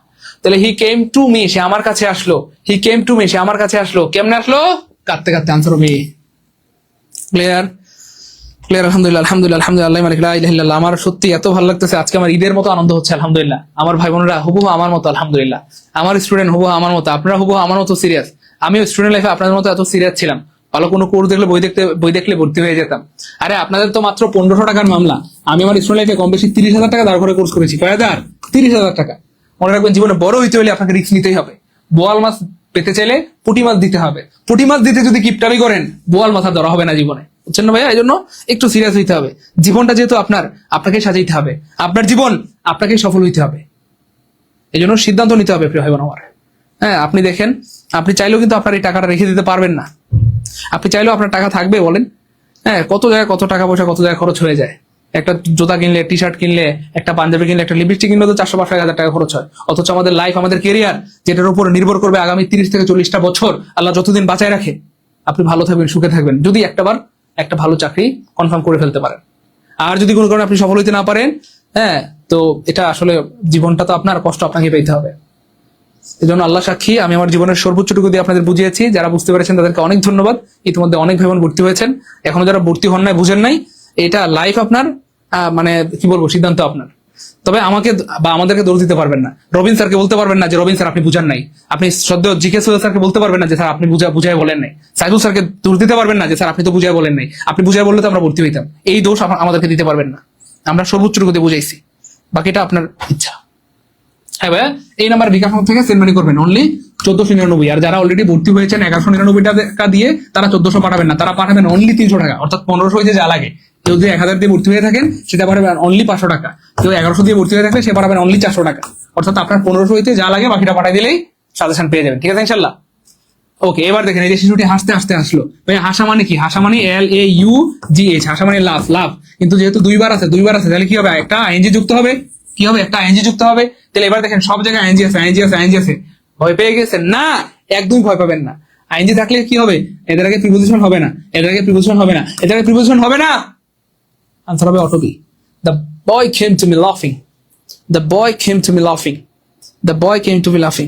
তাহলে হি কেম টু মি, সে আমার কাছে আসলো। হি কেম টু মি, সে আমার কাছে আসলো। কেমনে আসলো? কাঁদতে কাঁদতে। আনসার হবে ক্লিয়ার? ক্লিয়ার? আলহামদুলিল্লাহ আলহামদুলিল্লাহ আলহামদুলিল্লাহ মালিক লা ইলাহা ইল্লাল্লাহ। আমার সত্যি এত ভালো লাগতেছে আজকে, আমার ঈদের মতো আনন্দ হচ্ছে আলহামদুলিল্লাহ। আমার ভাই বোনেরা হুবহু আমার মতো আলহামদুলিল্লাহ, আমার স্টুডেন্ট হুবহু আমার মতো, আপনারা হুবহু আমার মতো সিরিয়াস। আমিও স্টুডেন্ট লাইফে আপনাদের মতো এত সিরিয়াস ছিলাম। ভালো কোনো কোর্স দেখলে বই দেখলে ভর্তি হয়ে যেতাম। আরে আপনাদের তো মাত্র 1500 টাকার মামলা, আমি আমার স্টুডেন্ট লাইফে কম বেশি 30,000 টাকা দাঁড় করে কোর্স করেছি। কয় হাজার? 30,000 টাকা। মনে রাখবেন, জীবনে বড় হইতে হলে আপনাকে রিস্ক নিতেই হবে। বোয়াল মাছ পেতে চাইলে পুঁটি মাছ দিতে হবে। পুঁটি মাছ দিতে যদি কিপটামি করেন, বোয়াল মাথা ধরা হবে না জীবনে। বুঝছেন না ভাইয়া? এই জন্য একটু সিরিয়াস হইতে হবে। জীবনটা যেহেতু আপনাকে সাজাইতে হবে, আপনার জীবন আপনাকে সফল হইতে হবে। এই জন্য সিদ্ধান্ত নিতে হবে প্রিয় ভাই বোন আমার। হ্যাঁ, আপনি দেখেন, আপনি চাইলেও কিন্তু আপনার এই টাকাটা রেখে দিতে পারবেন না। আপনি চাইলেও আপনার টাকা থাকবে বলেন? হ্যাঁ, কত জায়গায় কত টাকা পয়সা কত জায়গায় খরচ হয়ে যায়। একটা জুতা কিনলে, টি শার্ট কিনলে, একটা পাঞ্জাবি কিনলে, একটা লিপস্টিক কিনলে তো 400-500 টাকা খরচ হয়। অথচ আমাদের লাইফ, আমাদের কেরিয়ার, যেটার উপর নির্ভর করবে আগামী 30 থেকে 40টা বছর, আল্লাহ যতদিন বাঁচায় রাখে, আপনি ভালো থাকবেন, সুখে থাকবেন, যদি একটাবার একটা ভালো চাকরি কনফার্ম করে ফেলতে পারেন। আর যদি কোনো কারণে আপনি সফল হইতে না পারেন, হ্যাঁ, তো এটা আসলে জীবনটা তো আপনার কষ্ট আপনাকে পেতে হবে। এই জন্য আল্লাহ সাক্ষী, আমি আমার জীবনের সর্বোচ্চটুকু দিয়ে আপনাদের বুঝিয়েছি। যারা বুঝতে পেরেছেন তাদেরকে অনেক ধন্যবাদ। ইতিমধ্যে অনেক ভাই বোন ভর্তি হয়েছেন, এখনো যারা ভর্তি হন নাই, বুঝেন নাই, এটা লাইফ আপনার, মানে কি বলবো, সিদ্ধান্ত আপনার। তবে আমাকে বা আমাদেরকে দোষ দিতে পারবেন না। রবিন স্যারকে বলতে পারবেন না যে রবিন স্যার আপনি বুঝান নাই। আপনি শ্রদ্ধেয় জিকে সোহেল স্যারকে বলতে পারবেন না যে স্যার আপনি বুঝায় বলেন নাই। সাইদুল স্যারকে দোষ দিতে পারবেন না যে স্যার আপনি তো বুঝায় বলেন নাই। আপনি বুঝায় বললে তো আমরা ভর্তি হইতাম। এই দোষ আমাদেরকে দিতে পারবেন না। আমরা সর্বোচ্চটুকু দিয়ে বুঝাইছি। বাকিটা আপনার ইচ্ছা। হ্যাঁ ভাইয়া, এই নাম্বার বিকাশ থেকে সেন্ড মানি করবেন অনলি 1499। আর যারা অলরেডি ভর্তি হয়েছেন 1199 টাকা দিয়ে, তারা 1400 পাঠাবেন না, তারা পাঠাবেন অনলি 300 টাকা, অর্থাৎ 1500 হইতে যা লাগে। কেউ যদি 1000 দিয়ে ভর্তি হয়ে থাকেন সেটা পাঠাবেন অনলি 500 টাকা, কেউ 1100 দিয়ে ভর্তি হয়ে থাকলে সে পাঠাবেন অনলি 400 টাকা, অর্থাৎ আপনার 1500 হইতে যা লাগে বাকিটা পাঠাই দিলেই সাজেশন পেয়ে যাবেন। ঠিক আছে ইনশাল্লাহ। ওকে, এবার দেখেন এই যে শিশুটি হাসতে হাসতে আসলো। ভাই হাসা মানে কি? হাসা মানে LAUGH, হাসা মানে লাভ, লাভ। কিন্তু যেহেতু দুইবার আছে তাহলে কি হবে? একটা আইএনজি যুক্ত হবে। কি হবে? একটা আইএনজি যুক্ত হবে। তাহলে এবার দেখেন সব জায়গায় আইএনজি আছে। ভয় পেয়ে গেছেন না? একদমই ভয় পাবেন না। আইএনজি থাকলে কি হবে? এদের আগে প্রিপোজিশন হবে না, আনসার হবে অটো B. The boy came to me লাফিং,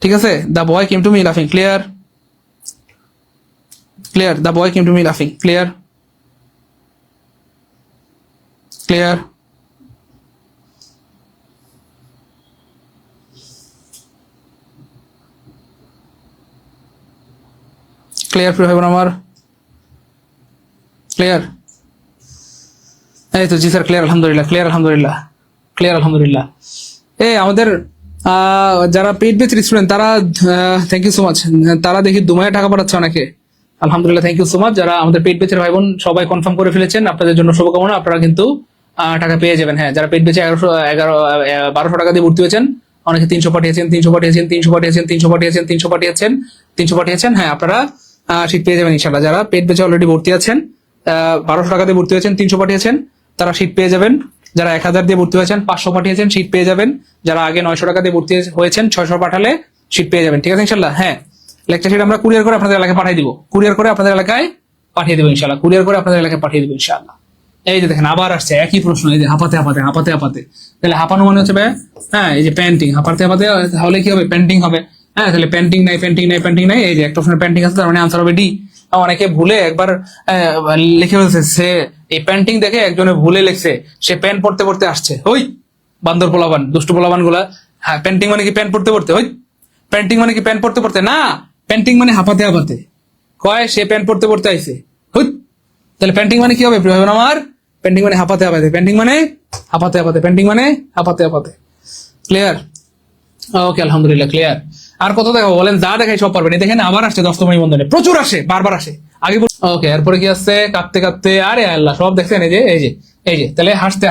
ঠিক আছে? The boy came to me লাফিং, clear? The boy came to me লাফিং, ক্লিয়ার? ক্লিয়ার প্রিয় ভাই বোন আমার, ক্লিয়ার? এই তো জি স্যার, ক্লিয়ার আলহামদুলিল্লাহ। এই আমাদের যারা পেইড ব্যাচের স্টুডেন্ট তারা থ্যাংক ইউ সো মাচ, তারা দেখি দুমায় টাকা পাঠাচ্ছে অনেকে। আলহামদুলিল্লাহ, থ্যাংক ইউ সো মাচ। যারা আমাদের পেইড ব্যাচের ভাই বোন সবাই কনফার্ম করে ফেলেছেন, আপনাদের জন্য শুভকামনা, আপনারা কিন্তু টাকা পেয়ে যাবেন। হ্যাঁ, যারা পেইড ব্যাচে 1200 টাকা দিয়ে ভর্তি হয়েছেন, অনেকে 300 পাঠিয়েছেন। হ্যাঁ, আপনারা শীত পেয়ে যাবেন ইনশাল্লাহ। যারা পেইড ব্যাচে অলরেডি ভর্তি আছেন, 1200 টাকা দিয়ে ভর্তি হয়েছেন, 300 পাঠিয়েছেন, তারা শীত পেয়ে যাবেন। যারা 1000 দিয়ে ভর্তি হয়েছেন, 500 পাঠিয়েছেন, শীত পেয়ে যাবেন। যারা আগে 900 টাকা দিয়ে ভর্তি হয়েছেন, 600 পাঠালে শীত পেয়ে যাবেন। ঠিক আছে ইনশাল্লাহ। হ্যাঁ, লেকচার শিট আমরা কুরিয়ার করে আপনাদের এলাকায় পাঠিয়ে দিব, ইনশাল্লাহ। এই যে দেখেন আবার আসছে একই প্রশ্ন, এই যে হাঁপাতে। তাহলে হাঁপানো মানে হচ্ছে হ্যাঁ, এই যে প্যান্টিং, হাঁপাতে তাহলে কি হবে? প্যান্টিং হবে। হ্যাঁ, তাহলে প্যান্টিং নাই, এই যে একটা অপশন প্যান্টিং আছে, তার মানে আনসার হবে ডি। অনেকে ভুলে একবার লিখে ফেলছে, সে এই প্যান্টিং দেখে একজনে ভুলে লিখছে, সে প্যান্ট পড়তে আসছে। ওই বান্দর পোলাবান, দুষ্টু পোলাবান গুলা। হ্যাঁ, প্যান্টিং মানে কি প্যান্ট পড়তে? ওই প্যান্টিং মানে কি প্যান্ট পড়তে না, প্যান্টিং মানে হাঁপাতে কয় সে প্যান্ট পড়তে আইছে। হুই, তাহলে প্যান্টিং মানে কি হবে আমার? প্যান্টিং মানে হাঁপাতে, ক্লিয়ার? ওকে, আলহামদুলিল্লাহ, ক্লিয়ার। আর কত দেখাবো বলেন? যা দেখাই সব পারবেন। দেখেন আবার আসছে 10তম নিবন্ধনে, প্রচুর আসে, বারবার আসে। আগে ওকে, এরপরে কি আসছে? কাঁদতে, আরে আল্লাহ, সব দেখছেন? এই যে তাহলে হাসতে।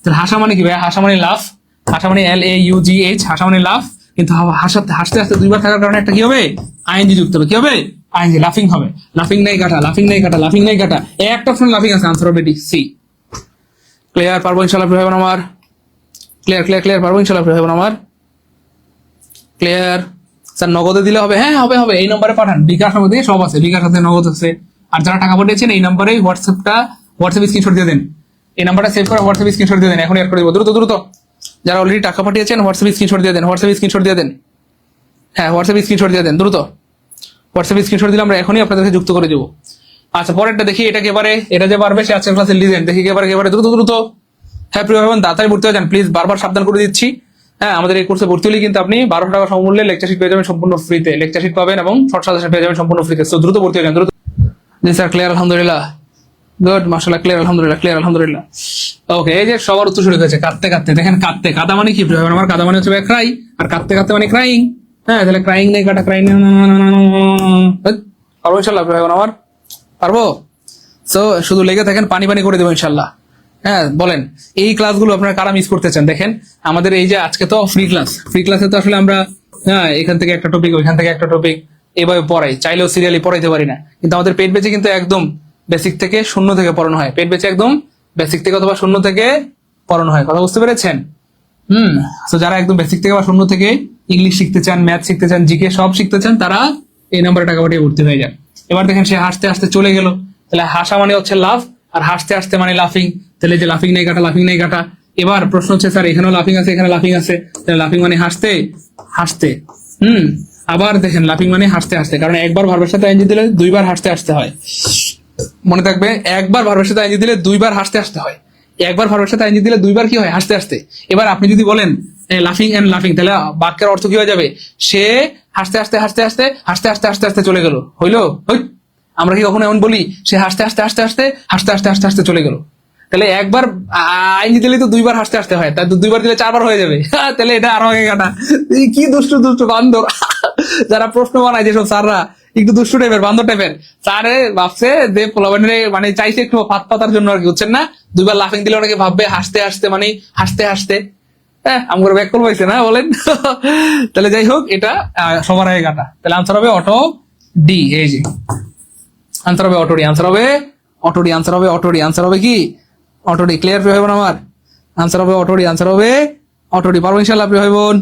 তাহলে হাসা মানে কি ভাই? হাসা মানে লাফ, হাসা মানে LAUGH, হাসা মানে লাফ। কিন্তু হাসতে দুইবার থাকার কারণে একটা কি হবে? আইএনজি যুক্ত হবে। কি হবে? আইএনজি, লাফিং হবে। লাফিং নাই কাটা, একটা অপশন লাফিং আছে, আনসার হবে ডি, সি। ক্লিয়ার? পারবো ইনশাল্লাহ প্রিয় ভাই বোন আমার, ক্লিয়ার পারবো ইনশাল্লাহ প্রিয় ভাই বোন আমার, ক্লিয়ার? স্যার নগদে দিলে হবে? হ্যাঁ, হবে। এই নম্বরে পাঠান, বিকাশ আমাদের সব আছে, বিকাশ আছে, নগদ আছে। আর যারা টাকা পাঠিয়েছেন এই নম্বরে হোয়াটসঅ্যাপ স্ক্রিনশট দিয়ে দেন। এই নাম্বারটা সেভ করে হোয়াটসঅ্যাপ স্ক্রিনশট দিয়ে দেন, এখন অ্যাড করে দিব দ্রুত। যারা অলরেডি টাকা পাঠিয়েছেন হোয়াটসঅ্যাপ স্ক্রিনশট দিয়ে দেন, হ্যাঁ, হোয়াটসঅ্যাপ স্ক্রিনশট দিয়ে দেন দ্রুত। হোয়াটসঅ্যাপ স্ক্রিনশট দিলে আমরা এখনই আপনাদেরকে যুক্ত করে দেবো। আচ্ছা, পরেরটা দেখি। এটা যে পারবে সে আজকের ক্লাসে লিজেন্ড। দেখি একেবারে দ্রুত। হ্যাঁ প্রিয় ভাই, তাড়াতাড়ি ভর্তি হয়ে যান প্লিজ, বারবার সাবধান করে দিচ্ছি। হ্যাঁ, আমাদের এই কোর্সে ভর্তি হলে কিন্তু আপনি 1200 টাকা সমমূল্যে লেকচার শিট পেয়ে যাবেন সম্পূর্ণ ফ্রিতে, লেকচার শিট পাবেন এবং শর্ট সাজেশন পেয়ে যাবেন সম্পূর্ণ ফ্রিতে। তো দ্রুত ভর্তি হয়ে যান, দ্রুত। জি স্যার, ক্লিয়ার আলহামদুলিল্লাহ, গুড, মাশাআল্লাহ, ক্লিয়ার আলহামদুলিল্লাহ। ওকে, এই যে সবার উত্তর শুরু হয়েছে কাঁদতে। দেখেন কাদা মানে কি? আমার কাদা মানে হচ্ছে ক্রাই, আর কাঁদতে মানে ক্রাইং। হ্যাঁ, তাহলে ক্রাইং নেই কাটা, ক্রাইং পারবো ইনশাল্লাহ আমার, পারবো। সো শুধু লেগে থাকেন, পানি করে দেবো ইনশাল্লাহ। হ্যাঁ, বলেন এই ক্লাসগুলো আপনারা কারা মিস করতে চান? দেখেন আমাদের এই যে আজকে তো ফ্রি ক্লাসে তো আসলে আমরা এখান থেকে একটা টপিক, ওইখান থেকে একটা টপিক এইভাবে পড়াই, চাইলেও সিরিয়ালি পড়াইতে পারি না। কিন্তু আমাদের পেট বেচে কিন্তু একদম বেসিক থেকে শূন্য থেকে পড়ানো হয়, পেট বেচে একদম বেসিক থেকে অথবা শূন্য থেকে পড়ানো হয়। কথা বুঝতে পেরেছেন? তো যারা একদম বেসিক থেকে বা শূন্য থেকে ইংলিশ শিখতে চান, ম্যাথ শিখতে চান, জিকে সব শিখতে চান, তারা এই নাম্বারে টাকা পাঠিয়ে ভর্তি হয়ে যান। এবার দেখেন সে হাসতে চলে গেল। তাহলে হাসা মানে হচ্ছে লাভ, আর হাসতে মানে লাফিং। তাহলে যে লাফিং নেই কাটা। এবার প্রশ্ন হচ্ছে স্যার এখানেও লাফিং আছে, এখানে লাফিং আছে, তাহলে লাফিং মানে হাসতে। আবার দেখেন লাফিং মানে হাসতে, কারণ একবার ভার্বের সাথে আইএনজি দিলে দুইবার হাসতে হয়। মনে থাকবে, একবার ভার্বের সাথে আইএনজি দিলে দুইবার হাসতে হয়। একবার ভার্বের সাথে আইএনজি দিলে দুইবার কি হয়? হাসতে। এবার আপনি যদি বলেন লাফিং এন্ড লাফিং, তাহলে বাক্যের অর্থ কি হয়ে যাবে? সে হাসতে চলে গেল। হইলো? আমরা কি কখনো এমন বলি সে হাসতে চলে গেল? তাহলে একবার আইনি দিলে তো দুইবার হাসতে হাসতে হয়, তাই দুইবার দিলে চারবার হয়ে যাবে। তাহলে এটা আরো আগে কাটা। কি দুষ্টু দুষ্টু বান্দর যারা প্রশ্ন বানায় যেসব স্যাররা একটু দুষ্টু টাইপের বান্দর টাইপের, স্যারে ভাবছে যে পোলাবানের মানে চাইছে একটু ফাত পাতার জন্য আর কি, বুঝছেন না? দুইবার লাফিং দিলে অনেকে ভাববে হাসতে হাসতে মানে হাসতে হাসতে। হ্যাঁ আমার ব্যাক কল পাইছে না বলেন। তাহলে যাই হোক এটা সবার আগে কাটা। তাহলে আনসার হবে অটো ডি। এই যে আনসার হবে অটো ডি, আনসার হবে অটো ডি, আনসার হবে অটো ডি, আনসার হবে কি অটো ডি। ক্লিয়ার প্রিয় ভাই বোন আমার? আনসার হবে অটো ডি, আনসার হবে অটো ডি। পারবো ইনশাল্লাহ প্রিয় ভাই বোন?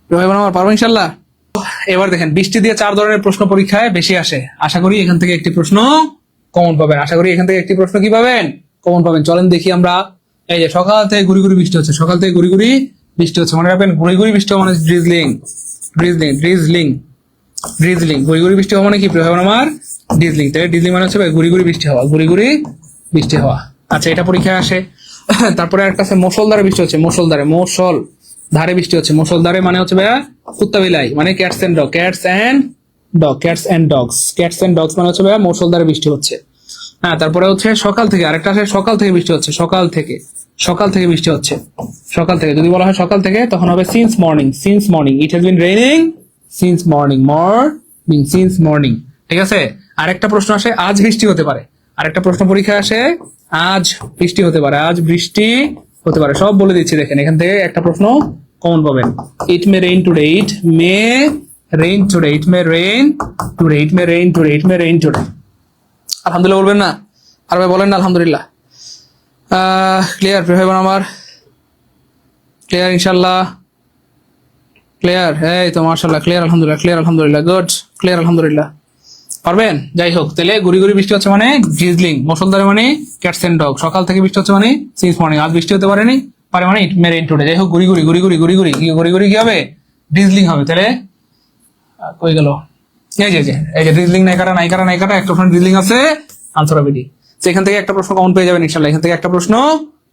প্রিয় ভাই বোন আমার পারবো ইনশাল্লাহ? এবার দেখেন বৃষ্টি দিয়ে 4 ধরনের প্রশ্ন পরীক্ষায় বেশি আসে। আশা করি এখান থেকে একটি প্রশ্ন কমন পাবেন, আশা করি এখান থেকে একটি প্রশ্ন কি পাবেন, কমন পাবেন। চলেন দেখি আমরা। এই যে সকাল থেকে গুড়ি গুড়ি বৃষ্টি হচ্ছে, সকাল থেকে গুড়ি গুড়ি বৃষ্টি হচ্ছে, মনে রাখবেন গুড়ি গুড়ি বৃষ্টি হওয়া মানে ড্রিজলিং, ড্রিজলিং, ড্রিজলিং, ড্রিজলিং। গুড়ি গুড়ি বৃষ্টি হওয়া মানে কি প্রিয় ভাই বোন আমার? ড্রিজলিং। তাই ড্রিজলিং মানে হচ্ছে গুড়ি গুড়ি বৃষ্টি হওয়া, গুড়ি গুড়ি বৃষ্টি হওয়া। আচ্ছা এটা পরীক্ষায় আসে। তারপরে একটা আছে মুষলধারে বৃষ্টি হচ্ছে, মুষলধারে, মুষল ধারে বৃষ্টি হচ্ছে। মুষলধারে মানে হচ্ছে ভাইয়া কুত্তা বিলাই, মানে cats and dog, cats and dog, cats and dogs, cats and dogs মানে হচ্ছে ভাইয়া মুষলধারে বৃষ্টি হচ্ছে। হ্যাঁ তারপরে হচ্ছে সকাল থেকে, আরেকটা আছে সকাল থেকে বৃষ্টি হচ্ছে, সকাল থেকে, সকাল থেকে বৃষ্টি হচ্ছে, সকাল থেকে। যদি বলা হয় সকাল থেকে তখন হবে since morning, since morning, it has been raining since morning, morning, since morning. ঠিক আছে। আরেকটা প্রশ্ন আসে আজ বৃষ্টি হতে পারে, আরেকটা প্রশ্ন পরীক্ষায় আসে আজ বৃষ্টি হতে পারে, আজ বৃষ্টি হতে পারে। সব বলে দিচ্ছি দেখেন, এখান থেকে একটা প্রশ্ন কমন পাবেন। ইট মে রেইন টুডে, ইট মে রেইন টুডে, ইট মে রেইন টুডে, ইট মে রেইন টুডে, ইট মে রেইন টুডে। আলহামদুলিল্লাহ বলবেন না? আর ভাই বলেন না আলহামদুলিল্লাহ? ক্লিয়ার প্রিয় ভাই বোন আমার? ক্লিয়ার ইনশাল্লাহ? ক্লিয়ার? এই তো মাশাআল্লাহ ক্লিয়ার, আলহামদুলিল্লাহ, ক্লিয়ার আলহামদুলিল্লাহ, গুড, ক্লিয়ার আলহামদুলিল্লাহ। পারবেন? যাই হোক তাহলে গুড়ি গুড়ি বৃষ্টি হচ্ছে মানে ড্রিজলিং, মুষলধারে মানে ক্যাটস এন্ড ডগ, সকাল থেকে বৃষ্টি হচ্ছে মানে সিন্স মর্নিং, আজ বৃষ্টি হতে পারেনি পারে মানে ইট মে রেইন টুডে। যাই হোক গুড়ি গুড়ি গুড়ি গুড়ি গুড়ি গুড়ি গুড়ি গুড়ি কি হবে? ড্রিজলিং হবে। তাহলে কই গেল? এই যে এই যে ড্রিজলিং, নাই কাটা নাই কাটা নাই কাটা, একটা প্রশ্ন ড্রিজলিং আছে, আনসার হবে ডি। এখান থেকে একটা প্রশ্ন কমন পেয়ে যাবেন ইনশাল্লাহ, এখান থেকে একটা প্রশ্ন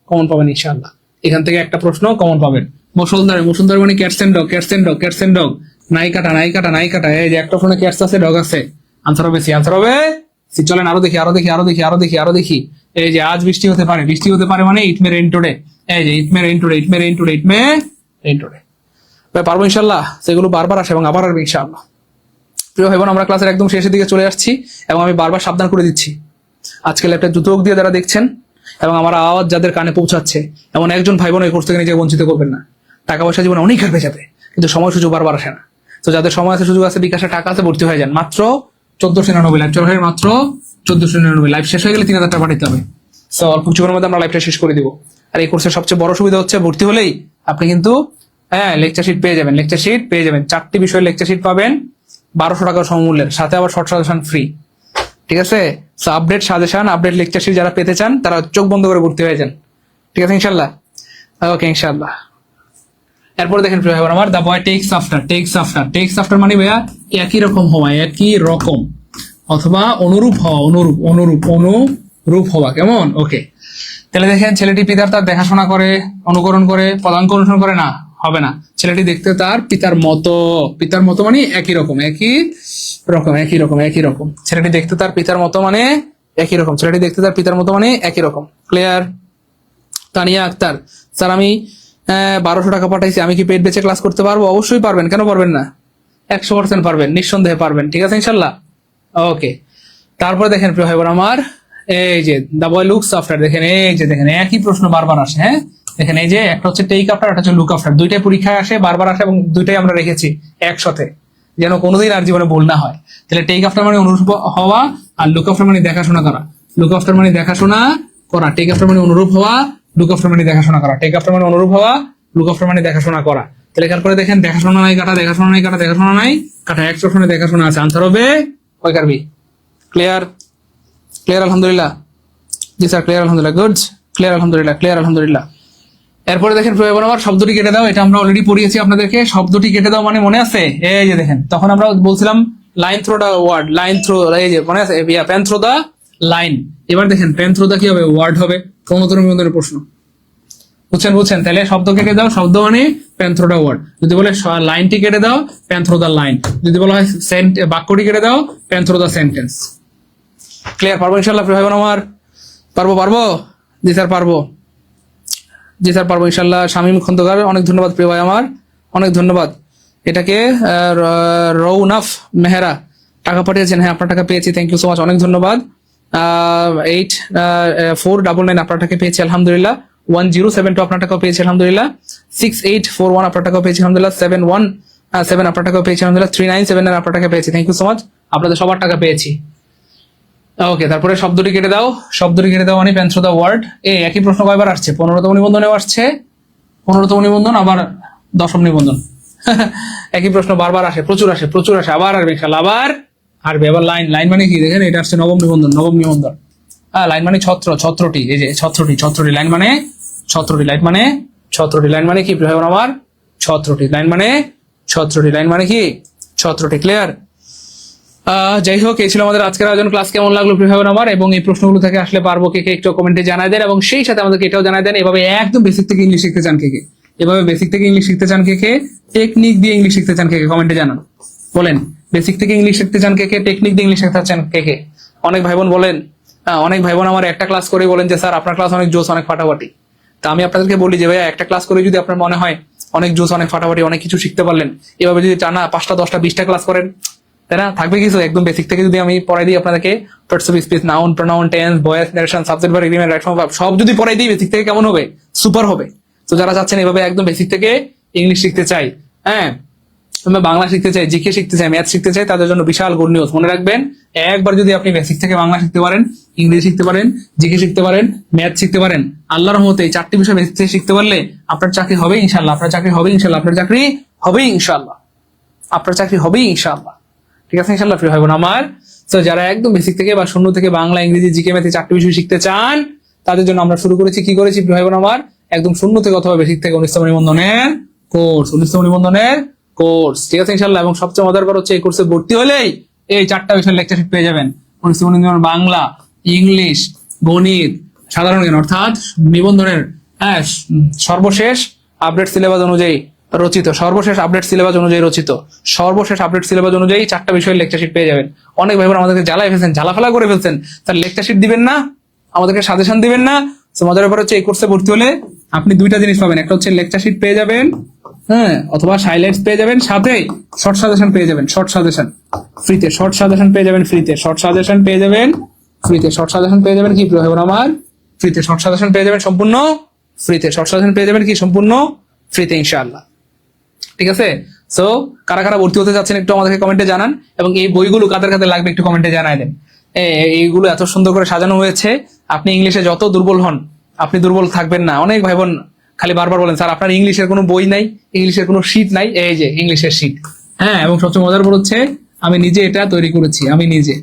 কমন পাবেন ইনশাল্লাহ, এখান থেকে একটা প্রশ্ন কমন পাবেন। মুষলধারে, মুষলধারে মানে cats and dog, cats and dog, cats and dog, নাই কাটা নাই কাটা নাই কাটা। এই যে একটা প্রশ্ন ক্যাটস আছে ডগ আছে, আনসার হবে সি, আনসার হবে সি। চলেন আরো দেখি, আরো দেখি, আরো দেখি, আরো দেখি, আরো দেখি। এই যে আজ বৃষ্টি হতে পারে, বৃষ্টি হতে পারে মানে ইট মে রেইন টুডে। এই যে ইট মে রেইন টুডে, ইট মে রেইন টুডে, ইট মে রেইন টুডে। পারবো ইনশাল্লাহ? সেগুলো বারবার আসে এবং আবার আসবে ইনশাআল্লাহ। প্রিয় ভাই বোন আমরা ক্লাসের একদম শেষের দিকে চলে আসছি এবং আমি বারবার সাবধান করে দিচ্ছি, আজকে ল্যাপটপ জুতোক দিয়ে যারা দেখছেন এবং আমার আওয়াজ যাদের কানে পৌঁছাচ্ছে, এমন একজন ভাই বোন এই কোর্স থেকে নিজেকে বঞ্চিত করবেন না। টাকা পয়সা জীবনে অনেক হারবে যাবে, কিন্তু সময় সুযোগ বারবার আসে না। তো যাদের সময় আছে, সুযোগ আছে, বিকাশে টাকা আছে, ভর্তি হয়ে যান। মাত্র 1499 লাইভ চলে, মাত্র 1499। লাইভ শেষ হয়ে গেলে 3000 টাকা পাঠাতে হবে। সো অল্প কিছুক্ষণের মধ্যে আমরা লাইভটা শেষ করে দিব। আর এই কোর্সের সবচেয়ে বড় সুবিধা হচ্ছে ভর্তি হলেই আপনি কিন্তু লেকচার শিট পেয়ে যাবেন, লেকচার শিট পেয়ে যাবেন। 4টি বিষয়ের লেকচার শিট পাবেন 1200 টাকার সমমূল্যের, সাথে আবার শর্ট সাজেশন ফ্রি। ঠিক আছে। So update suggestion, update lecture sheet যারা পেতে চান তারা চোখ বন্ধ করে ভর্তি হয়ে যান। ঠিক আছে ইনশাল্লাহ? ওকে ইনশাল্লাহ। এরপর দেখেন প্রিয় ভাই আমার, the boy takes after, takes after, takes after মানে ভাইয়া একই রকম হওয়া, একই রকম, অথবা অনুরূপ হওয়া, অনুরূপ, অনুরূপ, অনুরূপ হওয়া। কেমন? ওকে। তাহলে দেখেন ছেলেটি পিতার তার দেখাশোনা করে, অনুকরণ করে, পদাঙ্ক অনুসরণ করে না, হবে না। ছেলেটি দেখতে তার পিতার মতো, পিতার মতো মানে একই রকম, একই রকম, একই রকম, একই রকম। ছেলেটি দেখতে তার পিতার মতো মানে একই রকম, ছেলেটি দেখতে তার পিতার মতো মানে একই রকম। ক্লিয়ার? তানিয়া আক্তার, স্যার আমি 1200 টাকা পাঠাইছি, আমি কি পেট বেচে ক্লাস করতে পারবো? অবশ্যই পারবেন, কেন পারবেন না? 100% পারবেন, নিঃসন্দেহে পারবেন। ঠিক আছে ইনশাল্লাহ? ওকে। তারপরে দেখেন প্রিয় ভাই বোন আমার, এই যে দা বয় লুকস আফটার, দেখেন এই যে দেখেন একই প্রশ্ন বারবার আসে। হ্যাঁ দেখেন এই যে একটা হচ্ছে টেক আফটার, একটা হচ্ছে লুক আফটার, দুইটাই পরীক্ষায় আসে, বারবার আসে এবং দুইটাই আমরা রেখেছি একসাথে যেন কোনোদিন আর জীবনে ভুল না হয়। তাহলে টেক আফটার মানে অনুরূপ হওয়া, আর লুক আফটার মানে দেখাশোনা করা। লুক আফটার মানে দেখাশোনা করা, টেক আফটার মানে অনুরূপ হওয়া, লুক আফটার মানে দেখাশোনা করা। টেক আফটার মানে অনুরূপ হওয়া, লুক আফটার মানে দেখাশোনা করা। তাহলে এখান করে দেখেন দেখাশোনা নাই কাটা, দেখাশোনা নাই কাটা, দেখাশোনা নাই কাটা, এক প্রশ্নে দেখাশোনা আছে, আনসার হবে কয় কারবি। ক্লিয়ার? ক্লিয়ার আলহামদুলিল্লাহ? জি স্যার ক্লিয়ার আলহামদুলিল্লাহ, গুড, ক্লিয়ার আলহামদুলিল্লাহ, ক্লিয়ার আলহামদুলিল্লাহ। এরপরে দেখেন প্রয়োগ আমার শব্দটি কেটে দাও, এটা আমরা অলরেডি পড়িয়েছি আপনাদেরকে। শব্দটি কেটে দাও মানে মনে আছে? এই যে দেখেন তখন আমরা বলছিলাম line through the word, line through, এই যে মনে আছে পেন থ্রো দা লাইন। এবার দেখেন পেন থ্রো দা কি হবে? ওয়ার্ড হবে, কোনতর নিবন্ধনের প্রশ্ন। বুঝছেন? বুঝছেন? তাহলে শব্দ কেটে দাও, শব্দ মানে পেন থ্রো দা ওয়ার্ড। যদি বলে লাইনটি কেটে দাও, পেন থ্রো দা লাইন। যদি বলা হয় বাক্যটি কেটে দাও, pen through the sentence. Clear? পারবো ইনশাল্লাহ ভাই বোন আমার? পারবো, পারবো জি স্যার পারবো, জি স্যার পারবো ইনশাল্লাহ। শামীম খন্দকার, অনেক ধন্যবাদ প্রিয় ভাই আমার, অনেক ধন্যবাদ। এটাকে রৌনাফ মেহরা টাকা পাঠিয়েছেন, হ্যাঁ আপনার টাকা পেয়েছি, থ্যাংক ইউ সো মাচ, অনেক ধন্যবাদ। 8499 আপনার টাকা পেয়েছি আলহামদুলিল্লাহ। 1072 আপনার টাকাও পেয়েছি আলহামদুলিল্লাহ। 6841 আপনার টাকাও পেয়েছি আলহামদুলিল্লাহ। 717 আপনার টাকাও পেয়েছি আলহামদুলিল্লাহ। 3979 আপনার টাকা পেয়েছি, থ্যাংক ইউ সো মাচ, আপনাদের সবার টাকা পেয়েছি। ওকে, তারপরে শব্দটি কেটে দাও, শব্দটি কেটে দাও মানে অ্যান্সার দ্য ওয়ার্ড। একই প্রশ্ন কয়বার আসছে? 15তম নিবন্ধনেও আসছে, 15তম নিবন্ধন আবার 10ম নিবন্ধন। একই প্রশ্ন বারবার আসে, প্রচুর আসে, প্রচুর আসে, আবার আসবে ইনশাআল্লাহ, আবার আসবে। আবার লাইন, লাইন মানে কি দেখেন, এটা আসছে নবম নিবন্ধন, নবম নিবন্ধন। লাইন মানে ছত্র, ছত্রটি, এই যে ছত্রটি, ছত্রটি, লাইন মানে ছত্রটি, লাইন মানে ছত্রটি, লাইন মানে কি প্রিয় ভাই আমার? ছত্রটি, লাইন মানে ছত্রটি, লাইন মানে কি ছত্রটি। ক্লিয়ার? যাই হোক, এই ছিল আমাদের আজকের আয়োজন। ক্লাস কেমন লাগলো প্রিয় ভাই আমার? এবং এই প্রশ্নগুলো থেকে আসলে পারবো কে কে একটু কমেন্টে জানাই দেন, এবং সেই সাথে আমাদেরকে এটাও জানাই দেন এভাবে একদম বেসিক থেকে ইংলিশ শিখতে চান কে কে, এভাবে বেসিক থেকে ইংলিশ শিখতে চান কে কে, টেকনিক দিয়ে ইংলিশ শিখতে চান কে কে, কমেন্টে জানান। বলেন বেসিক থেকে ইংলিশ শিখতে চান কে কে, টেকনিক দিয়ে ইংলিশ শিখতে চান কে কে। অনেক ভাই বোন বলেন, অনেক ভাই বোন আমার একটা ক্লাস করে বলেন যে স্যার আপনার ক্লাস অনেক জোস, অনেক ফাটাফাটি। তা আমি আপনাদেরকে বলি যে ভাইয়া একটা ক্লাস করে যদি আপনার মনে হয় অনেক জোস, অনেক ফাটাফাটি, অনেক কিছু শিখতে পারলেন, এভাবে যদি টানা 5টা 10টা 20টা ক্লাস করেন, তাই না, থাকবে কিছু? একদম বেসিক থেকে যদি আমি পড়াই দিই আপনাদেরকে, parts of speech, noun, pronoun, tense, voice, narration, subject, verb, agreement, right form, verb, সব যদি পড়াই দিই বেসিক থেকে, কেমন হবে? সুপার হবে। তো যারা চাচ্ছেন এভাবে একদম বেসিক থেকে ইংলিশ শিখতে চাই, হ্যাঁ আমি বাংলা শিখতে চাই, জিকে শিখতে চাই, ম্যাথ শিখতে চাই, তাদের জন্য বিশাল গুড নিউজ। মনে রাখবেন, একবার যদি আপনি বেসিক থেকে বাংলা শিখতে পারেন, ইংরেজি শিখতে পারেন, জিকে শিখতে পারেন, ম্যাথ শিখতে পারেন, আল্লাহর রহমতে এই 4টি বিষয় বেসিক থেকে শিখতে পারলে আপনার চাকরি হবে ইনশাআল্লাহ, আপনার চাকরি হবে ইনশাআল্লাহ, আপনার চাকরি হবে ইনশাআল্লাহ, আপনার চাকরি হবে ইনশাআল্লাহ। ঠিক আছে ইনশাআল্লাহ প্রিয় ভাই বোন আমার। তো যারা একদম বেসিক থেকে বা শূন্য থেকে বাংলা, ইংরেজি, জিকে, ম্যাথ 4টি বিষয় শিখতে চান, তাদের জন্য আমরা শুরু করেছি, কি করেছি প্রিয় ভাই বোন আমার? একদম শূন্য থেকে অথবা বেসিক থেকে 19তম নিবন্ধনের কোর্স, 19তম নিবন্ধনের কোর্স। ঠিক আছে ইনশাআল্লাহ। এবং সবচেয়ে মজার ব্যাপার হচ্ছে এই কোর্সে ভর্তি হলেই এই 4টা বিষয়ের লেকচার শিট পেয়ে যাবেন। 19তম নিবন্ধন বাংলা, ইংলিশ, গণিত, সাধারণ জ্ঞান, অর্থাৎ নিবন্ধনের সর্বশেষ আপডেট সিলেবাস অনুযায়ী রচিত, সর্বশেষ আপডেট সিলেবাস অনুযায়ী রচিত, সর্বশেষ আপডেট সিলেবাস অনুযায়ী 4টা বিষয়ের লেকচার শিট পেয়ে যাবেন। অনেক ভাই বোন আমাদেরকে জ্বালাই ফেলছেন, জ্বালাফেলা করে ফেলছেন, তার লেকচার শিট দিবেন না, আমাদেরকে সাজেশন দিবেন না। তো মজার ব্যাপার হচ্ছে এই কোর্সে ভর্তি হলে আপনি 2টা জিনিস পাবেন, একটা হচ্ছে লেকচার শিট পেয়ে যাবেন, হ্যাঁ, অথবা হাইলাইটস পেয়ে যাবেন, সাথে শর্ট সাজেশন পেয়ে যাবেন, শর্ট সাজেশন ফ্রিতে, শর্ট সাজেশন পেয়ে যাবেন ফ্রিতে, শর্ট সাজেশন পেয়ে যাবেন ফ্রিতে, শর্ট সাজেশন পেয়ে যাবেন কি প্রিয় ভাই বোন আমার? ফ্রিতে শর্ট সাজেশন পেয়ে যাবেন সম্পূর্ণ ফ্রিতে, শর্ট সাজেশন পেয়ে যাবেন কি সম্পূর্ণ ফ্রিতে ইনশাআল্লাহ। ঠিক আছে? সো কারা কারা ভর্তি হতে যাচ্ছেন একটু আমাদেরকে কমেন্টে জানান, এবং এই বইগুলো কাদের কাদের লাগবে একটু কমেন্টে জানাই দেন। এইগুলো এত সুন্দর করে সাজানো হয়েছে, আপনি ইংলিশে যত দুর্বল হন আপনি দুর্বল থাকবেন না। অনেক ভাই বোন খালি বারবার বলেন স্যার আপনার ইংলিশের কোনো বই নাই, ইংলিশের কোনো শীট নাই, এই যে ইংলিশের শীট, হ্যাঁ। এবং সবচেয়ে মজার ব্যাপার হচ্ছে আমি নিজে এটা তৈরি করেছি, আমি নিজে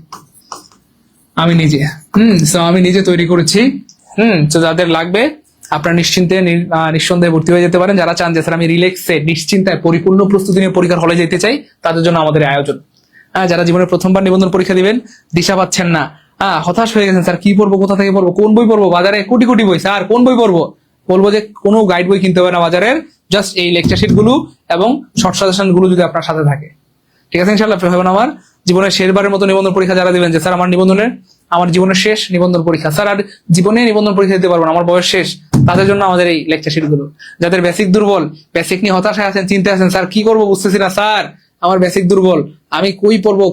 সো আমি নিজে তৈরি করেছি। তো যাদের লাগবে আপনারা নিশ্চিন্তে নিঃসন্দেহে ভর্তি হয়ে যেতে পারেন। যারা চান যে স্যার আমি রিল্যাক্সে নিশ্চিন্তায় পরিপূর্ণ প্রস্তুতি নিয়ে পরীক্ষার হলে যেতে চাই, তাদের জন্য আমাদের আয়োজন। যারা জীবনে প্রথমবার নিবন্ধন পরীক্ষা দিবেন, দিশা পাচ্ছেন না, হতাশ হয়ে গেছেন, স্যার কি পড়বো, কোথা থেকে পড়বো, কোন বই পড়বো, বাজারে কোটি কোটি বই, স্যার কোন বই পড়বো? বলবো যে কোনো গাইড বই কিনতে হবে না বাজারের, জাস্ট এই লেকচার শিট গুলো এবং শর্ট সাজেশন গুলো যদি আপনার সাথে থাকে, ঠিক আছে ইনশাআল্লাহ। ভাবেন আমার জীবনের শেষবারের মতো নিবন্ধন পরীক্ষা যারা দিবেন, যে স্যার আমার জীবনের শেষ নিবন্ধন পরীক্ষা, স্যার আর জীবনে নিবন্ধন পরীক্ষা দিতে পারবো না, আমার বয়স শেষ, তাদের জন্য আমাদের এই লেকচার শিট গুলো। যাদের বেসিক দুর্বল, বেসিক নিয়ে হতাশায় আছেন, চিন্তা আছেন, স্যার কি করবো বুঝতেছি না, স্যার আমার বেসিক দুর্বল, আমি কই পড়বো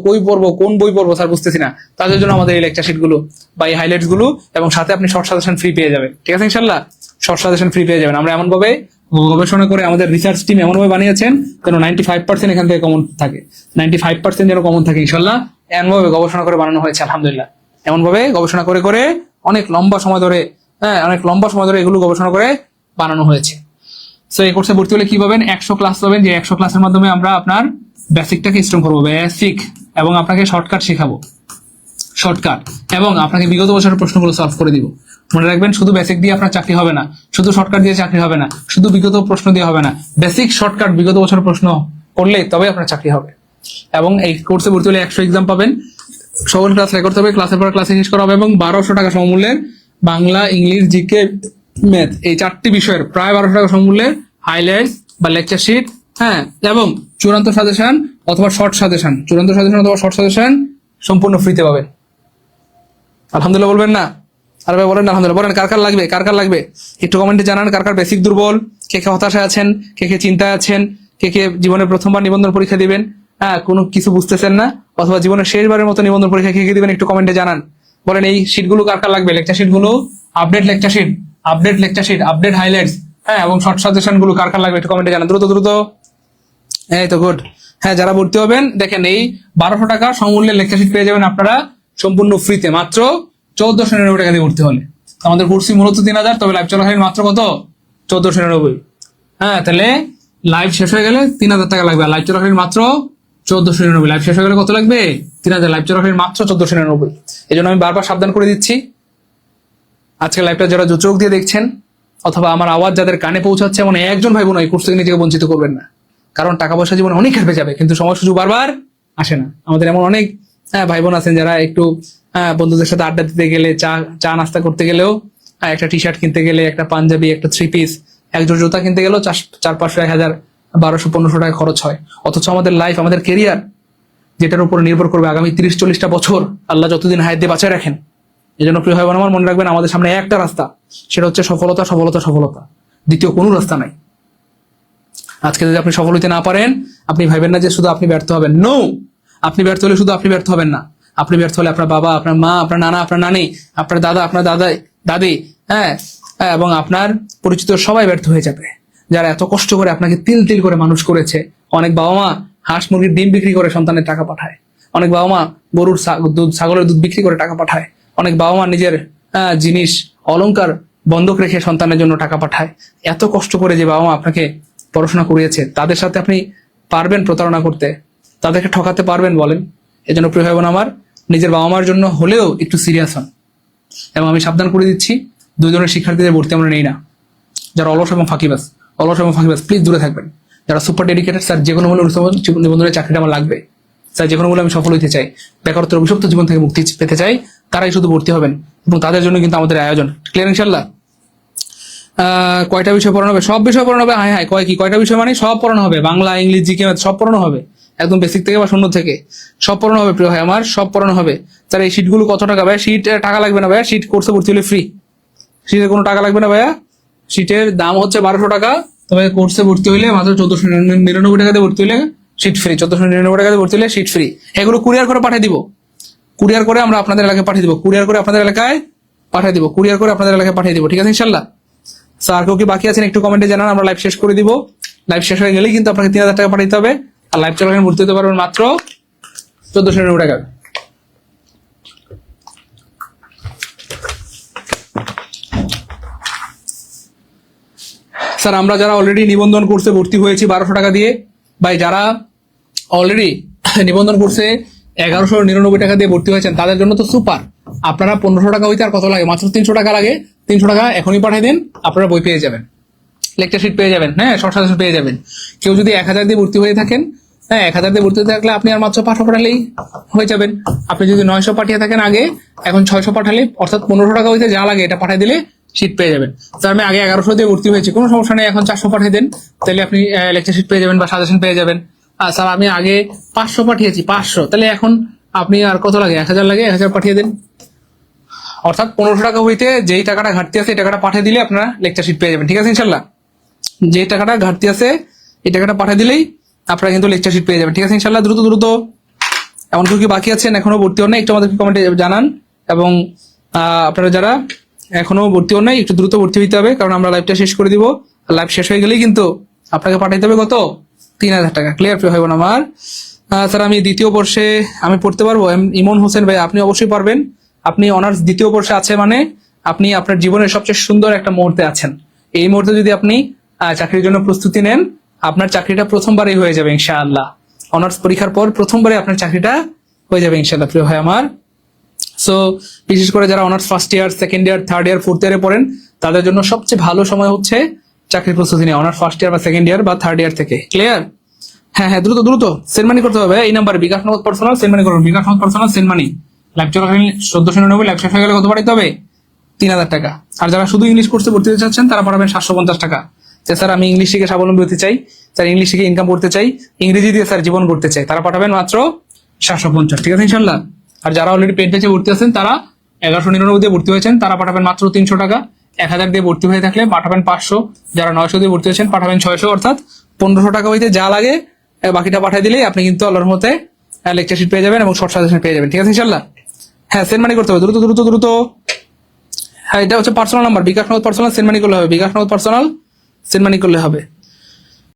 কোন বই পড়বো স্যার বুঝতেছি না, তাদের জন্য আমাদের এই লেকচার শিট গুলো বা এই হাইলাইটস গুলো, এবং সাথে আপনি শর্ট সাজেশন ফ্রি পেয়ে যাবেন। ঠিক আছে ইনশাআল্লাহ, শর্ট সাজেশন ফ্রি পেয়ে যাবেন। আমরা এমন ভাবে গবেষণা করে আমাদের রিসার্চ টিম এমন ভাবে বানিয়েছেন যেন 95% এখান থেকে কমন থাকে, 95% যেন কমন থাকে ইনশাআল্লাহ। এমন ভাবে গবেষণা করে বানানো হয়েছে আলহামদুলিল্লাহ, এমন ভাবে গবেষণা করে করে অনেক লম্বা সময় ধরে এগুলো গবেষণা করে বানানো হয়েছে। সো এই কোর্সে ভর্তি হলে কি পাবেন? 100 ক্লাস পাবেন, যে 100 ক্লাসের মাধ্যমে আমরা আপনার বেসিকটাকে স্ট্রং করবো, বেসিক, এবং আপনাকে শর্টকাট শেখাবো, শর্টকাট, এবং আপনাকে বিগত বছরের প্রশ্নগুলো সলভ করে দিব। মনে রাখবেন, শুধু বেসিক দিয়ে আপনার চাকরি হবে না, শুধু শর্টকাট দিয়ে চাকরি হবে না, শুধু বিগত প্রশ্ন দিয়ে হবে না, বেসিক, শর্টকাট, বিগত বছরের প্রশ্ন করলে তবে আপনার চাকরি হবে। এবং এই কোর্সে ভর্তি হলে 100 এক্সাম পাবেন, সকল ক্লাস রেকর্ড হবে, ক্লাসের পর ক্লাসে শেষ করা হবে, এবং 1200 টাকা সমমূল্যের বাংলা, ইংলিশ, জিকে, ম্যাথ এই 4টি বিষয়ের প্রায় 1200 টাকা সমমূল্যের হাইলাইটস বা লেকচার শিট, হ্যাঁ, এবং চূড়ান্ত সাজেশন অথবা শর্ট সাজেশন, সম্পূর্ণ ফ্রিতে পাবেন। আলহামদুলিল্লাহ বলবেন না? আর ভাই বলেন আলহামদুলিল্লাহ। বলেন কার কার লাগবে, কার কার লাগবে একটু কমেন্টে জানান। কার কার বেসিক দুর্বল, কে কে হতাশায় আছেন, কে কে চিন্তায় আছেন, কে কে জীবনের প্রথমবার নিবন্ধন পরীক্ষা দিবেন, হ্যাঁ কোনো কিছু বুঝতেছেন না, অথবা জীবনের শেষবারের মতো নিবন্ধন পরীক্ষা কে কে দিবেন একটু কমেন্টে জানান। বলেন এই শীটগুলো কার কার লাগবে, লেকচার শিট গুলো, update lecture sheet, update lecture sheet, update highlights, হ্যাঁ এবং শর্ট সাজেশন গুলো কার কার লাগবে একটু কমেন্টে জানান দ্রুত দ্রুত। এই তো গুড। হ্যাঁ যারা ভর্তি হবেন দেখেন এই 1200 টাকা সমূল্যের লেকচার শিট পেয়ে যাবেন আপনারা সম্পূর্ণ ফ্রিতে মাত্র 1499 টাকা দিয়ে ভর্তি হলে। আমাদের কোর্স ফি মূলত 3000, তবে লাইভ চলাকালীন মাত্র কত 1499। হ্যাঁ তাহলে লাইভ শেষ হয়ে গেলে 3000 টাকা লাগবে, আর লাইভ চলাকালীন মাত্র 1499। লাইভ শেষ হয়ে গেলে কত লাগবে 3000, লাইভ চলাকালীন মাত্র 1499। এই জন্য আমি বারবার সাবধান করে দিচ্ছি, আজকে লাইভটা যারা চোখ দিয়ে দেখছেন অথবা আমার আওয়াজ যাদের কানে পৌঁছাচ্ছে এমন একজন ভাই বোন এই কোর্স থেকে নিজেকে বঞ্চিত করবেন না। কারণ টাকা পয়সা জীবনে অনেক হেল্পে যাবে, কিন্তু সময় সুযোগ বারবার আসে না। আমাদের এমন অনেক ভাই বোন আছেন যারা একটু বন্ধুদের সাথে আড্ডা দিতে গেলে, চা নাস্তা করতে গেলেও, একটা টি শার্ট কিনতে গেলে, একটা পাঞ্জাবি, একটা 3 পিস, এক জোড় জুতা কিনতে গেলেও 400-500, 1000, 1200-1500 টাকা খরচ হয়। অথচ আমাদের লাইফ, আমাদের কেরিয়ার যেটার উপর নির্ভর করবে আগামী 30-40টা বছর আল্লাহ যতদিন হায়াত দিয়ে বাঁচায় রাখেন। এই জন্য প্রিয় ভাই বোন আমার মনে রাখবেন, আমাদের সামনে একটা রাস্তা, সেটা হচ্ছে সফলতা, সফলতা, সফলতা, দ্বিতীয় কোনো রাস্তা নাই। আজকে যদি আপনি সফল হইতে না পারেন, আপনি ভাইবেন না যে শুধু আপনি ব্যর্থ হবেন। নো, আপনি ব্যর্থ হলে শুধু আপনি ব্যর্থ হবেন না, আপনি ব্যর্থ হলে আপনার বাবা, আপনার মা, আপনার নানা, আপনার নানি, আপনার দাদা, আপনার দাদি, হ্যাঁ এবং আপনার পরিচিত সবাই ব্যর্থ হয়ে যাবে, যারা এত কষ্ট করে আপনাকে তিল তিল করে মানুষ করেছে। অনেক বাবা মা হাঁস মুরগির ডিম বিক্রি করে সন্তানের টাকা পাঠায়, অনেক বাবা মা গরুর দুধ, ছাগলের দুধ বিক্রি করে টাকা পাঠায়, অনেক বাবা মা নিজের জিনিস অলংকার বন্ধক রেখে সন্তানের জন্য টাকা পাঠায়। এত কষ্ট করে যে বাবা মা আপনাকে পড়াশোনা করিয়েছে, তাদের সাথে আপনি পারবেন প্রতারণা করতে, তাদেরকে ঠকাতে পারবেন বলেন? এই জন্য প্রিয় ভাই বোন আমার, নিজের বাবা মার জন্য হলেও একটু সিরিয়াস হন। এবং আমি সাবধান করে দিচ্ছি, 2 ধরনের শিক্ষার্থীদের ভর্তি আমরা নেই না। যারা অলস এবং ফাঁকিবাজ, প্লিজ দূরে থাকবেন। যারা সুপার ডেডিকেটেড, স্যার যে কোনো মূল্যে নিবন্ধনের চাকরিটা আমার লাগবে, স্যার যে কোনো মূল্যে আমি সফল হইতে চাই, বেকারত্বের অভিশপ্ত জীবন থেকে মুক্তি পেতে চাই, তারাই শুধু ভর্তি হবেন। এবং তাদের জন্য কিন্তু আমাদের আয়োজন। ক্লিয়ার ইনশাল্লাহ? কয়টা বিষয় পড়ানো হবে? সব বিষয় পড়ানো হবে। হ্যাঁ কয়টা বিষয় মানে সব পড়ানো হবে, বাংলা, ইংলিশ, জিকে, ম্যাথ সব পড়ানো হবে, একদম বেসিক থেকে বা শূন্য থেকে সব পড়ানো হবে প্রিয় ভাই আমার, সব পড়ানো হবে। স্যার এই শীটগুলো কত টাকা? ভাইয়া শীট টাকা লাগবে না ভাইয়া, শীট কোর্সে ভর্তি হলে ফ্রি, শীটের কোনো টাকা লাগবে না ভাইয়া। শীটের দাম হচ্ছে 1200 টাকা, তবে কোর্সে ভর্তি হইলে মাত্র 1499 টাকা দিয়ে ভর্তি হলে শীট ফ্রি, 1499 টাকা দিয়ে ভর্তি হলে শীট ফ্রি। এগুলো কুরিয়ার করে পাঠিয়ে দিব, কুরিয়ার করে আমরা আপনাদের এলাকায় পাঠিয়ে দিব, কুরিয়ার করে আপনাদের এলাকায় পাঠিয়ে দিব, কুরিয়ার করে আপনাদের এলাকায় পাঠিয়ে দিব। ঠিক আছে ইনশাল্লাহ? স্যার কেউ কি বাকি আছেন একটু কমেন্টে জানান, আমরা লাইভ শেষ করে দিব। লাইভ শেষ হয়ে গেলেই কিন্তু আপনাকে 3000 টাকা পাঠাতে হবে, আর লাইভ চলাকালীন ভর্তি হতে পারবেন মাত্র 1499 টাকা। স্যার আমরা যারা অলরেডি নিবন্ধন কোর্সে ভর্তি হয়েছি 1200 টাকা দিয়ে, ভাই যারা অলরেডি নিবন্ধন কোর্সে 1199 টাকা দিয়ে ভর্তি হয়েছেন তাদের জন্য তো সুপার। আপনারা 1500 টাকা হইতে আর কত লাগে, মাত্র 300 টাকা লাগে। 300 টাকা এখনই পাঠিয়ে দিন, আপনারা বই পেয়ে যাবেন, লেকচার শিট পেয়ে যাবেন, হ্যাঁ শর্ট সাজেশন পেয়ে যাবেন। কেউ যদি 1000 দিয়ে ভর্তি হয়ে থাকেন, হ্যাঁ 1000 দিয়ে ভর্তি হয়ে থাকলে আপনি আর মাত্র 500 পাঠালেই হয়ে যাবেন। আপনি যদি 900 পাঠিয়ে থাকেন আগে, এখন 600 পাঠালে, অর্থাৎ 1500 টাকা হইতে যা লাগে এটা পাঠিয়ে দিলে শীট পেয়ে যাবেন। স্যার আমি আগে 1100 দিয়ে ভর্তি হয়েছি, কোনো সমস্যা নেই, এখন 400 পাঠিয়ে দেন, তাহলে আপনি লেকচার শিট পেয়ে যাবেন বা সাজেশন পেয়ে যাবেন। আর স্যার আমি আগে 500 পাঠিয়েছি, 500, তাহলে এখন আপনি আর কত লাগে, 1000 লাগে, 1000 পাঠিয়ে দেন। অর্থাৎ 1500 টাকা হইতে যেই টাকাটা ঘাটতি আছে এই টাকাটা পাঠিয়ে দিলে আপনারা লেকচার শিট পেয়ে যাবেন। ঠিক আছে ইনশাল্লাহ? যে টাকাটা ঘাটতি আছে এই টাকাটা পাঠিয়ে দিলেই আপনারা কিন্তু লেকচার শিট পেয়ে যাবেন। ঠিক আছে ইনশাল্লাহ? দ্রুত দ্রুত। এমন কেউ কি বাকি আছেন এখনো ভর্তি হন নাই, একটু আমাদেরকে কমেন্টে জানান। এবং আপনারা যারা এখনো ভর্তি হন নাই একটু দ্রুত ভর্তি হইতে হবে, কারণ আমরা লাইভটা শেষ করে দিব। লাইভ শেষ হয়ে গেলেই কিন্তু আপনাকে পাঠাইতে হবে কত, 3000 টাকা। ক্লিয়ার প্রিয় ভাই বোন আমার? স্যার আমি দ্বিতীয় বর্ষে আমি পড়তে পারবো? ইমন হোসেন ভাই আপনি অবশ্যই পারবেন। আপনি অনার্স দ্বিতীয় বর্ষে আছে মানে আপনি আপনার জীবনের সবচেয়ে সুন্দর একটা মুহূর্তে আছেন। এই মুহূর্তে যদি আপনি চাকরির জন্য প্রস্তুতি নেন, আপনার চাকরিটা প্রথমবারই হয়ে যাবে ইনশাআল্লাহ। অনার্স পরীক্ষার পর প্রথমবারে আপনার চাকরিটা হয়ে যাবে ইনশাআল্লাহ প্রিয় ভাই আমার। সো বিশেষ করে যারা honours first year, second year, third year, fourth ইয়ারে পড়েন, তাদের জন্য সবচেয়ে ভালো সময় হচ্ছে চাকরির প্রস্তুতি নেওয়া, অনার্স ফার্স্ট ইয়ার বা সেকেন্ড ইয়ার বা থার্ড ইয়ার থেকে। ক্লিয়ার? হ্যাঁ দ্রুত দ্রুত সেন্ড মানি করতে হবে এই নাম্বারে, বিকাশ নগদ পার্সোনাল সেন্ড মানি করুন, বিকাশ নগদ পার্সোনাল সেন্ড মানি। লাইভ চলাকালীন 1499, লাইভ শেষ হয়ে গেলে কত পাঠাইতে হবে, 3000 টাকা। আর যারা শুধু ইংলিশ কোর্সে ভর্তি হতে চাচ্ছেন তারা পাঠাবেন 750 টাকা। স্যার আমি ইংলিশ শিখে স্বাবলম্বী হতে চাই, স্যার ইংলিশ শিখে ইনকাম করতে চাই, ইংরেজি দিয়ে স্যার জীবন করতে চাই, তারা পাঠাবেন মাত্র 750। ঠিক আছে ইনশাল্লাহ? আর যারা অলরেডি পেড ব্যাচে ভর্তি আছেন তারা 1199 দিয়ে ভর্তি হয়েছেন তারা পাঠাবেন মাত্র 300 টাকা। 1000 দিয়ে ভর্তি হয়ে থাকলে পাঠাবেন 500, যারা 900 দিয়ে ভর্তি হয়েছেন পাঠাবেন 600, অর্থাৎ 1500 টাকা হইতে যা লাগে বাকিটা পাঠিয়ে দিলেই আপনি কিন্তু আল্লাহর মতে লেকচার শিট পেয়ে যাবেন এবং শর্ট সাজেশন পেয়ে যাবেন। ঠিক আছে ইনশাআল্লাহ? হ্যাঁ, সেন্ড মানি করতে হবে, দ্রুত দ্রুত দ্রুত। হ্যাঁ, এটা হচ্ছে পার্সোনাল নাম্বার, বিকাশ নগদ পার্সোনাল সেন্ড মানি করলে হবে, বিকাশ নগদ পার্সোনাল সেন্ড মানি করলে হবে।